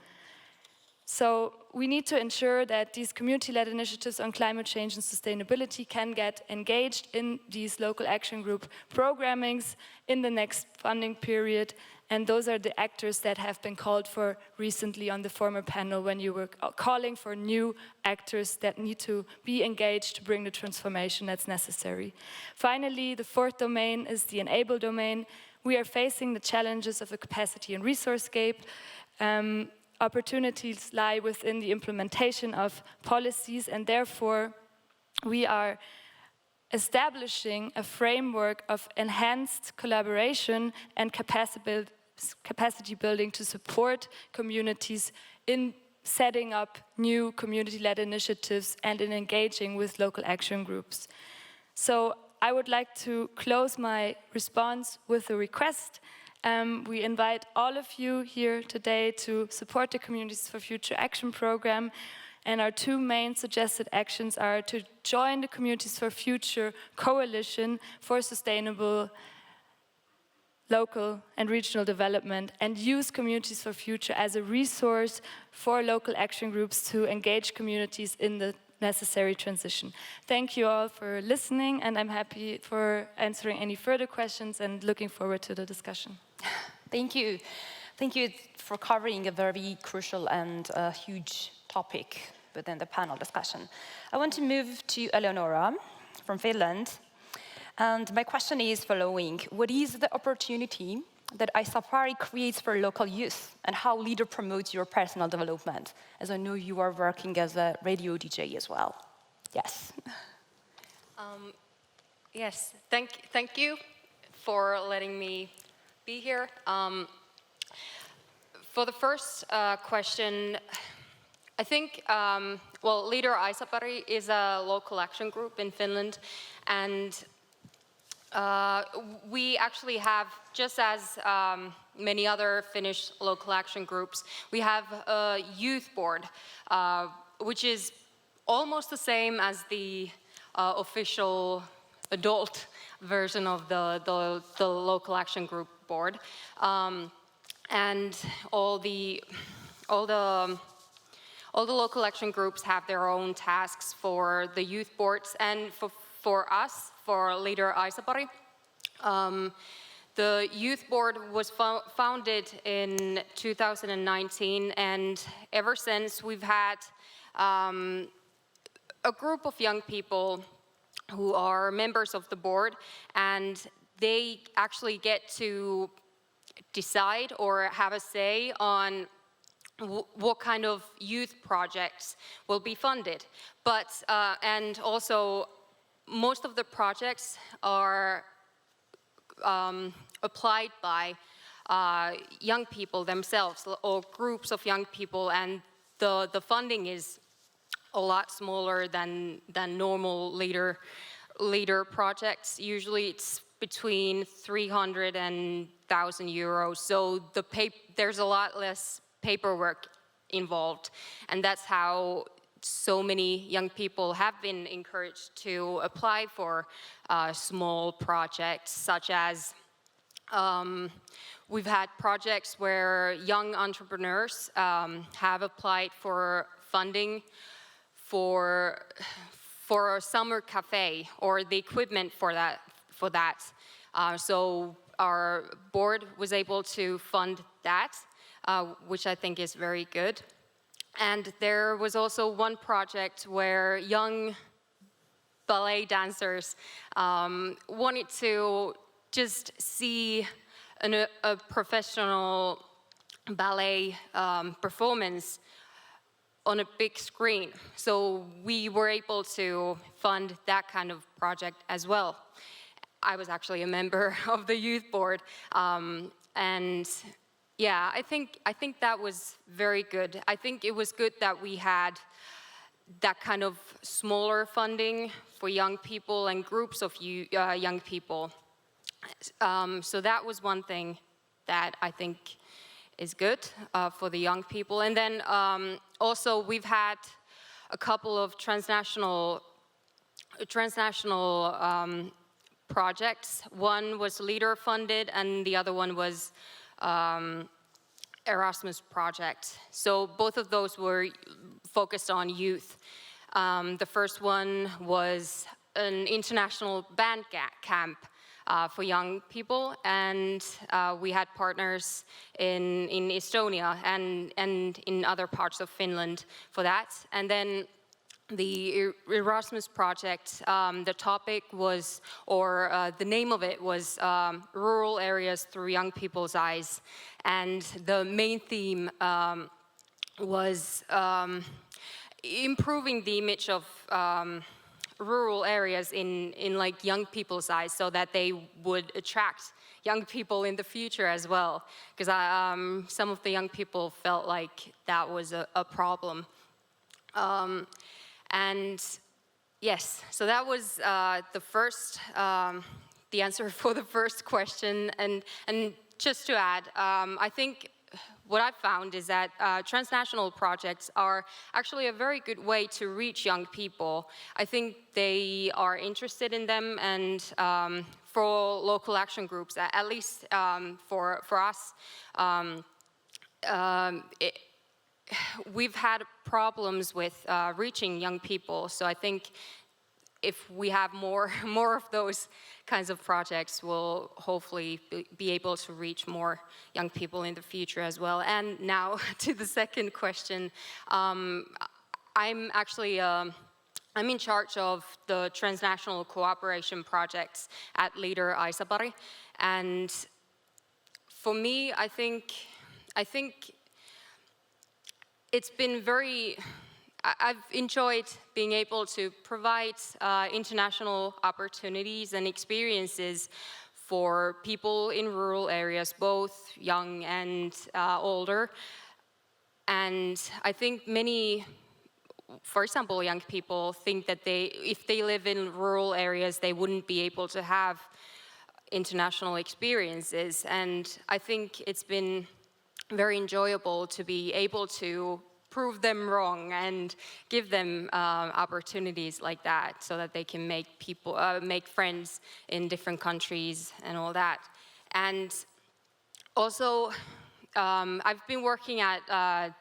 So we need to ensure that these community-led initiatives on climate change and sustainability can get engaged in these local action group programmings in the next funding period. And those are the actors that have been called for recently on the former panel, when you were calling for new actors that need to be engaged to bring the transformation that's necessary. Finally, the fourth domain is the enable domain. We are facing the challenges of a capacity and resource gap. Opportunities lie within the implementation of policies, and therefore we are establishing a framework of enhanced collaboration and capacity building to support communities in setting up new community-led initiatives and in engaging with local action groups. So I would like to close my response with a request. We invite all of you here today to support the Communities for Future Action program. And our two main suggested actions are to join the Communities for Future Coalition for Sustainable Local and Regional Development, and use Communities for Future as a resource for local action groups to engage communities in the necessary transition. Thank you all for listening, and I'm happy for answering any further questions and looking forward to the discussion. Thank you. Thank you for covering a very crucial and huge topic within the panel discussion. I want to move to Elinoora from Finland. And my question is following: what is the opportunity that iSafari creates for local youth, and how Leader promotes your personal development? As I know you are working as a radio DJ as well. Yes. Yes, thank you for letting me be here. For the first question, I think, Leader iSafari is a local action group in Finland, and we actually have, just as many other Finnish local action groups, we have a youth board, which is almost the same as the official adult version of the local action group board, and all the local action groups have their own tasks for the youth boards, and for us, for Leader iSafari. The youth board was founded in 2019, and ever since we've had a group of young people who are members of the board, and they actually get to decide or have a say on what kind of youth projects will be funded. But, and also, most of the projects are applied by young people themselves, or groups of young people, and the funding is a lot smaller than normal leader projects. Usually it's between 300 and 1,000 euros, so there's a lot less paperwork involved, and that's how so many young people have been encouraged to apply for small projects, such as we've had projects where young entrepreneurs have applied for funding for a summer cafe, or the equipment for that. So our board was able to fund that, which I think is very good. And there was also one project where young ballet dancers wanted to just see a professional ballet performance on a big screen. So we were able to fund that kind of project as well. I was actually a member of the youth board, and Yeah, I think that was very good. I think it was good that we had that kind of smaller funding for young people and groups of young people. So that was one thing that I think is good for the young people. And then also we've had a couple of transnational projects. One was leader funded and the other one was Erasmus project. So both of those were focused on youth. The first one was an international band camp for young people, and we had partners in Estonia and in other parts of Finland for that. And then the Erasmus project, the topic was, or the name of it was Rural Areas Through Young People's Eyes. And the main theme was improving the image of rural areas in like young people's eyes, so that they would attract young people in the future as well. Because some of the young people felt like that was a problem. And yes, so that was the answer for the first question. And just to add, I think what I've found is that transnational projects are actually a very good way to reach young people. I think they are interested in them, and for local action groups, at least for us, we've had problems with reaching young people. So I think if we have more of those kinds of projects, we'll hopefully be able to reach more young people in the future as well. And now to the second question, I'm actually I'm in charge of the transnational cooperation projects at Leader Aisapari, and for me, I think it's been I've enjoyed being able to provide international opportunities and experiences for people in rural areas, both young and older. And I think many, for example, young people think that if they live in rural areas, they wouldn't be able to have international experiences. And I think it's been very enjoyable to be able to prove them wrong and give them opportunities like that, so that they can make friends in different countries and all that. And also, I've been working at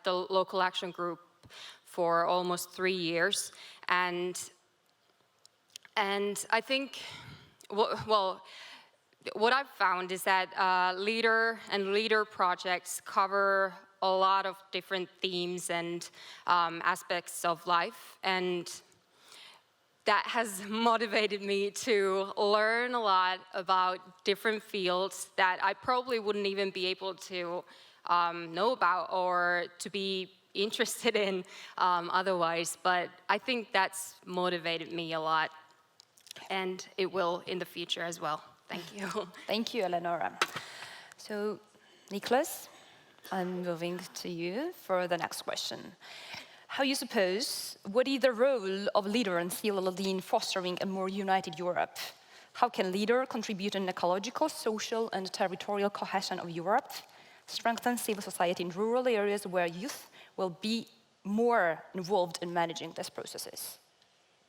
the local action group for almost 3 years, and I think, what I've found is that leader projects cover a lot of different themes and aspects of life, and that has motivated me to learn a lot about different fields that I probably wouldn't even be able to know about or to be interested in otherwise. But I think that's motivated me a lot, and it will in the future as well. Thank you. Thank you, Elinoora. So, Niklas, I'm moving to you for the next question. How you suppose, what is the role of leader and CLLD in fostering a more united Europe? How can leader contribute in ecological, social and territorial cohesion of Europe, strengthen civil society in rural areas where youth will be more involved in managing these processes?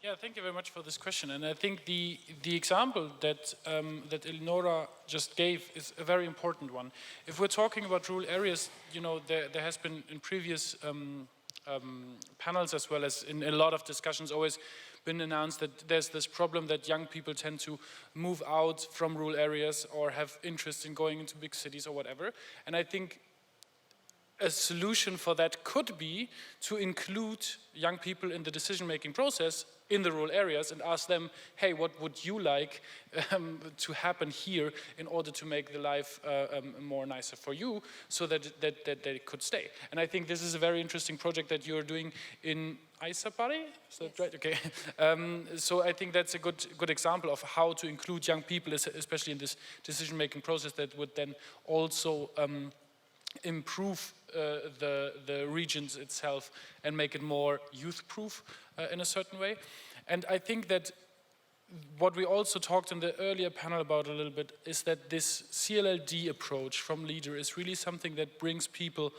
Yeah, thank you very much for this question. And I think the example that Elinoora just gave is a very important one. If we're talking about rural areas, you know, there has been in previous panels, as well as in a lot of discussions, always been announced that there's this problem that young people tend to move out from rural areas or have interest in going into big cities or whatever. And I think a solution for that could be to include young people in the decision-making process in the rural areas and ask them, hey, what would you like to happen here in order to make the life more nicer for you, so that they could stay. And I think this is a very interesting project that you're doing in Aisapari, is that right? Okay. So I think that's a good example of how to include young people, especially in this decision-making process, that would then also improve the regions itself and make it more youth-proof in a certain way. And I think that what we also talked in the earlier panel about a little bit is that this CLLD approach from Leader is really something that brings people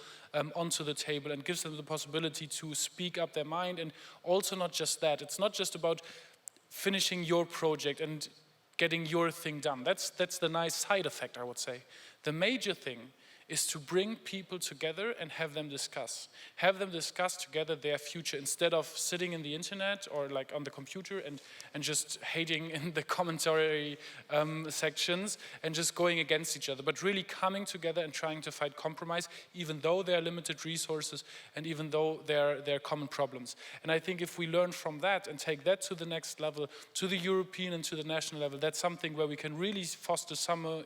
onto the table and gives them the possibility to speak up their mind. And also not just that, it's not just about finishing your project and getting your thing done. That's the nice side effect, I would say. The major thing is to bring people together and have them discuss. Have them discuss together their future instead of sitting in the internet or like on the computer and just hating in the commentary sections and just going against each other, but really coming together and trying to find compromise, even though there are limited resources and even though there are common problems. And I think if we learn from that and take that to the next level, to the European and to the national level, that's something where we can really foster some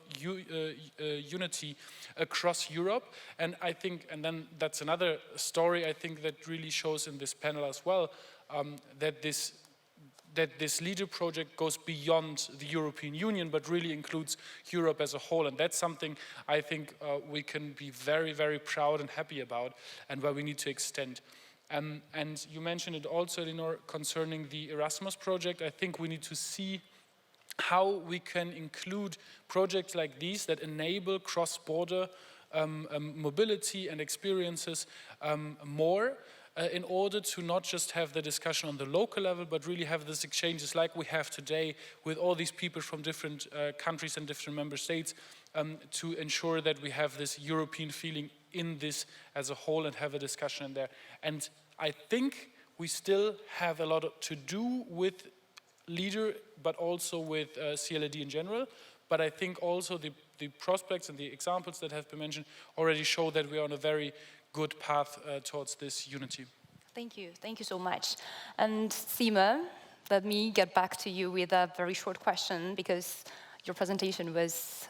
unity across Europe. And I think, and then that's another story I think that really shows in this panel as well, that this Leader project goes beyond the European Union, but really includes Europe as a whole. And that's something I think we can be very, very proud and happy about, and where we need to extend. And you mentioned it also, Elinoora, concerning the Erasmus project. I think we need to see how we can include projects like these that enable cross-border mobility and experiences more in order to not just have the discussion on the local level, but really have these exchanges like we have today with all these people from different countries and different member states to ensure that we have this European feeling in this as a whole and have a discussion in there. And I think we still have a lot to do with Leader, but also with CLLD in general. But I think also the prospects and the examples that have been mentioned already show that we are on a very good path towards this unity. Thank you so much. And Sima, let me get back to you with a very short question, because your presentation was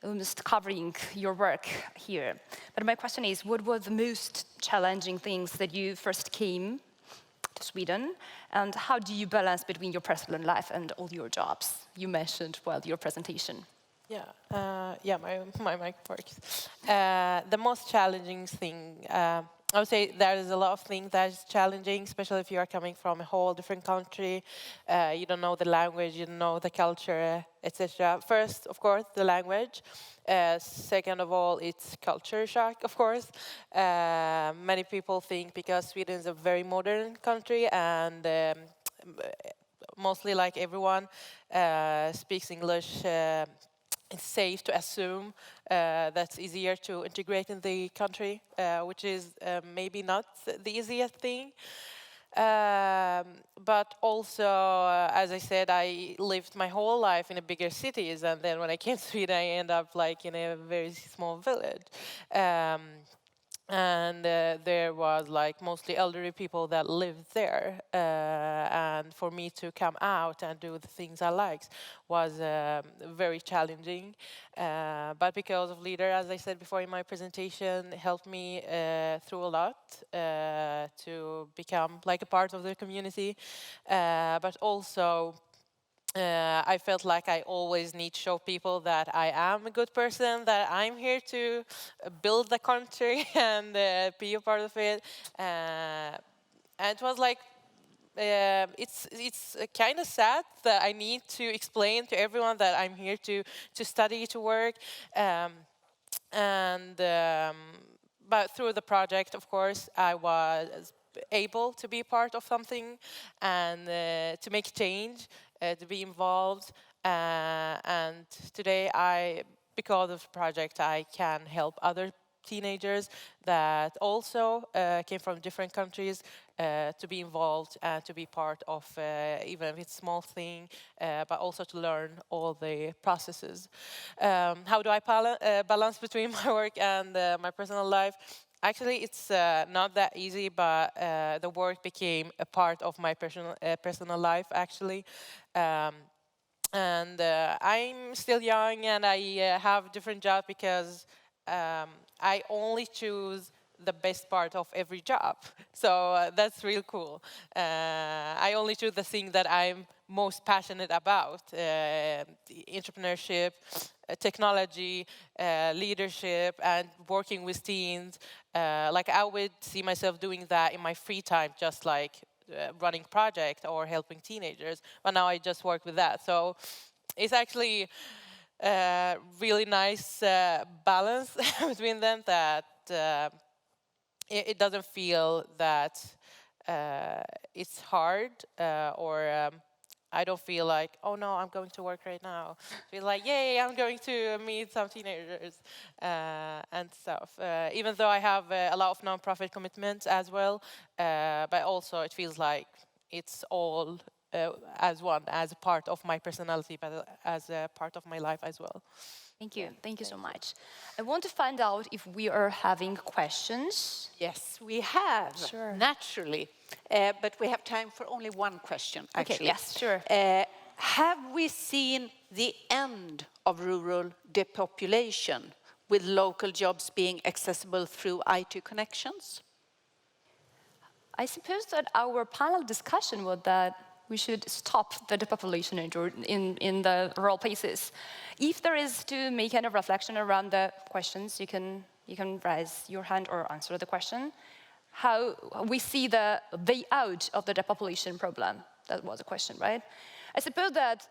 almost covering your work here. But my question is, what were the most challenging things that you first came to Sweden, and how do you balance between your personal life and all your jobs you mentioned while your presentation? My mic works. The most challenging thing, I would say there is a lot of things that is challenging, especially if you are coming from a whole different country. You don't know the language, you don't know the culture, etc. First, of course, the language. Second of all, it's culture shock, of course. Many people think because Sweden is a very modern country and mostly like everyone speaks English, it's safe to assume that's easier to integrate in the country, which is maybe not the easiest thing. But also, as I said, I lived my whole life in a bigger cities, and then when I came to Sweden, I ended up like in a very small village. And there was like mostly elderly people that lived there, and for me to come out and do the things I liked was very challenging, but because of Leader, as I said before in my presentation, helped me through a lot to become like a part of the community, but also I felt like I always need to show people that I am a good person, that I'm here to build the country and be a part of it. And it was like, it's kind of sad that I need to explain to everyone that I'm here to study, to work. But through the project, of course, I was able to be part of something and to make change. To be involved, and today because of the project, I can help other teenagers that also came from different countries to be involved and to be part of even if it's a small thing, but also to learn all the processes. How do I balance between my work and my personal life? Actually, it's not that easy, but the work became a part of my personal life, actually. And I'm still young, and I have different jobs because I only choose the best part of every job. So that's real cool. I only choose the thing that I'm most passionate about, entrepreneurship, technology, leadership, and working with teens. Like I would see myself doing that in my free time, just like running project or helping teenagers. But now I just work with that. So it's actually really nice balance between them, that it doesn't feel that it's hard or I don't feel like, oh no, I'm going to work right now. I feel like, yay, I'm going to meet some teenagers and stuff. Even though I have a lot of non-profit commitments as well, but also it feels like it's all as one, as a part of my personality, but as a part of my life as well. Thank you. Thank you so much. I want to find out if we are having questions. Yes, we have, Sure. naturally. But we have time for only one question, actually. Okay, yes, sure. Have we seen the end of rural depopulation with local jobs being accessible through IT connections? I suppose that our panel discussion was that we should stop the depopulation in the rural places. If there is to make kind of reflection around the questions, you can raise your hand or answer the question. How we see the way out of the depopulation problem. That was a question, right? I suppose that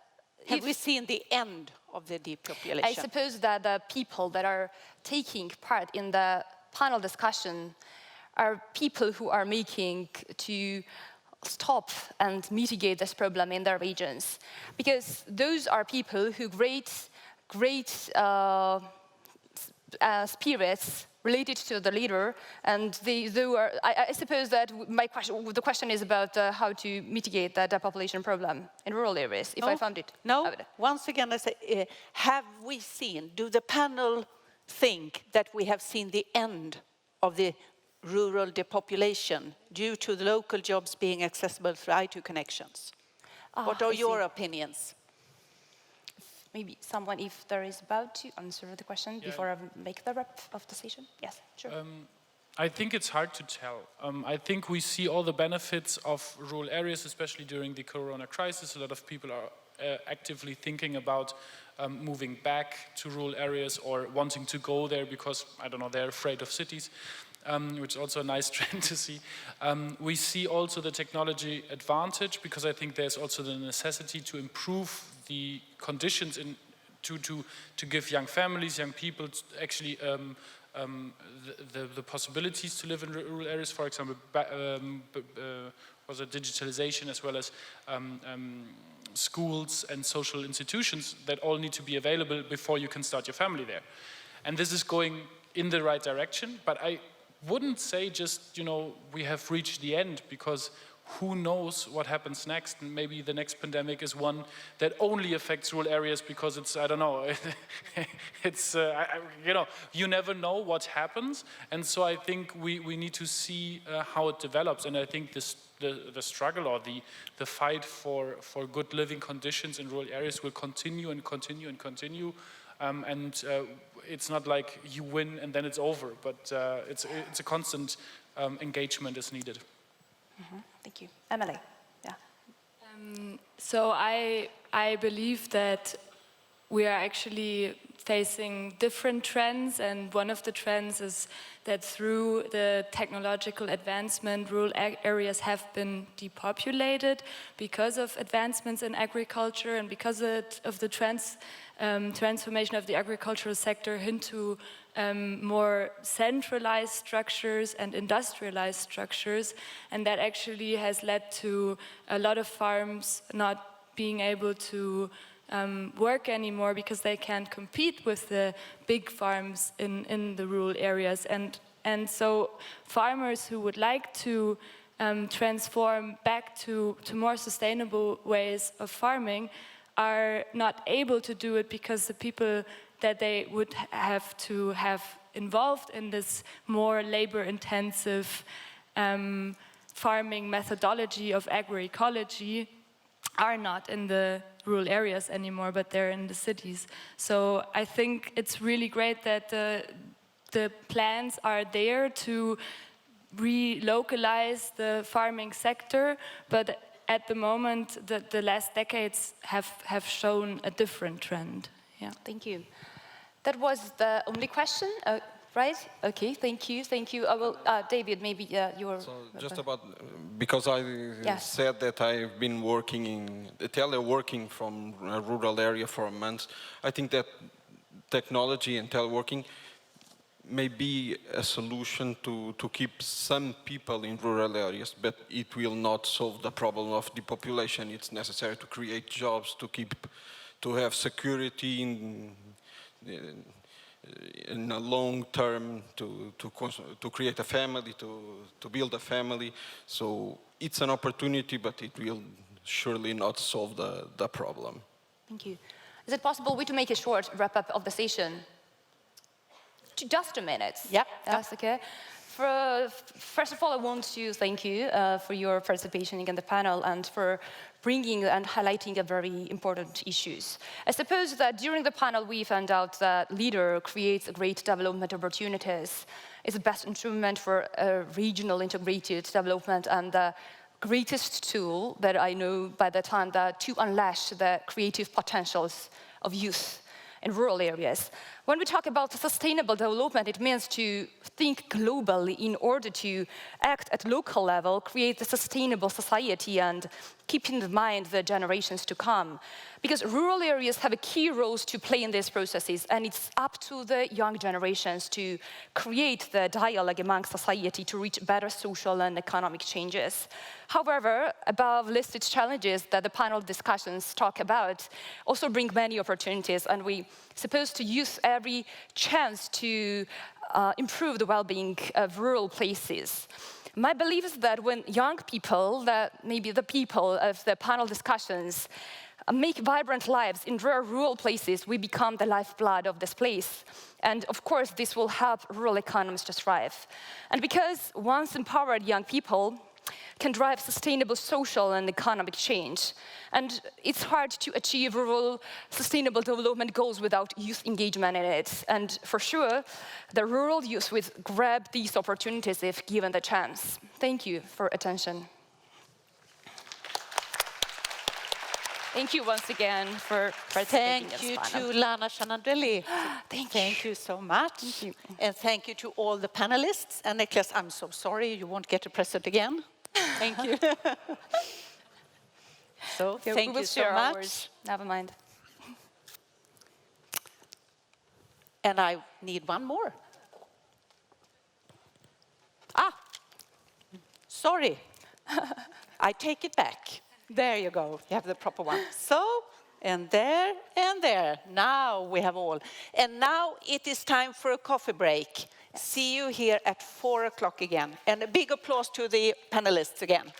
have we seen the end of the depopulation? I suppose that the people that are taking part in the panel discussion are people who are making to stop and mitigate this problem in their regions, because those are people who great spirits related to the leader, and I suppose that the question is about how to mitigate that population problem in rural areas. If I found it. No. Once again, I say, have we seen? Do the panel think that we have seen the end of the rural depopulation due to the local jobs being accessible through IT connections? What are your opinions? Maybe someone, if there is about to answer the question before I make the wrap of the session. Yes, sure. I think it's hard to tell. I think we see all the benefits of rural areas, especially during the corona crisis. A lot of people are actively thinking about moving back to rural areas or wanting to go there because, I don't know, they're afraid of cities. Which is also a nice trend to see. We see also the technology advantage, because I think there's also the necessity to improve the conditions to give young families, young people actually the possibilities to live in rural areas. For example, was a digitalization as well as schools and social institutions that all need to be available before you can start your family there. And this is going in the right direction, but I wouldn't say just, we have reached the end, because who knows what happens next. And maybe the next pandemic is one that only affects rural areas because it's, I don't know, it's, you never know what happens. And so I think we need to see how it develops. And I think the struggle or the fight for good living conditions in rural areas will continue and continue and continue. It's not like you win and then it's over, but it's a constant engagement is needed. Mm-hmm. Thank you. Amelie. Yeah. So I believe that we are actually facing different trends, and one of the trends is that through the technological advancement, rural areas have been depopulated because of advancements in agriculture and because of the transformation of the agricultural sector into more centralized structures and industrialized structures, and that actually has led to a lot of farms not being able to work anymore because they can't compete with the big farms in the rural areas. And so farmers who would like to transform back to more sustainable ways of farming are not able to do it because the people that they would have to have involved in this more labor-intensive farming methodology of agroecology are not in the rural areas anymore, but they're in the cities. So I think it's really great that the plans are there to relocalize the farming sector, but at the moment, the last decades have shown a different trend. Yeah. Thank you. That was the only question, right? Okay, thank you, thank you. I will, David, maybe your... So just about, because I said that I've been teleworking from a rural area for a month, I think that technology and teleworking may be a solution to keep some people in rural areas, but it will not solve the problem of depopulation. It's necessary to create jobs, to have security in a long term, to create a family, to build a family. So it's an opportunity, but it will surely not solve the problem. Thank you. Is it possible to make a short wrap-up of the session? Just a minute. Yep. That's okay. First of all, I want to thank you for your participation in the panel and for bringing and highlighting a very important issues. I suppose that during the panel we found out that leader creates great development opportunities. It's the best instrument for regional integrated development and the greatest tool that I know by the time that to unleash the creative potentials of youth in rural areas. When we talk about sustainable development, it means to think globally in order to act at local level, create a sustainable society and keep in mind the generations to come. Because rural areas have a key roles to play in these processes, and it's up to the young generations to create the dialogue among society to reach better social and economic changes. However, above listed challenges that the panel discussions talk about also bring many opportunities, and we supposed to use every chance to improve the well-being of rural places. My belief is that when young people, that maybe the people of the panel discussions, make vibrant lives in rural places, we become the lifeblood of this place. And of course, this will help rural economies to thrive. And because once empowered young people can drive sustainable social and economic change. And it's hard to achieve rural sustainable development goals without youth engagement in it. And for sure, the rural youth will grab these opportunities if given the chance. Thank you for attention. Thank you once again for participating in this panel. Thank you to Lana Chanundeli. Thank you so much. Thank you. And thank you to all the panelists. And Niklas, I'm so sorry you won't get a present again. Thank you. So thank you so much. Ours. Never mind. And I need one more. Sorry. I take it back. There you go. You have the proper one. So, and there, and there. Now we have all. And now it is time for a coffee break. See you here at 4 o'clock again. And a big applause to the panelists again.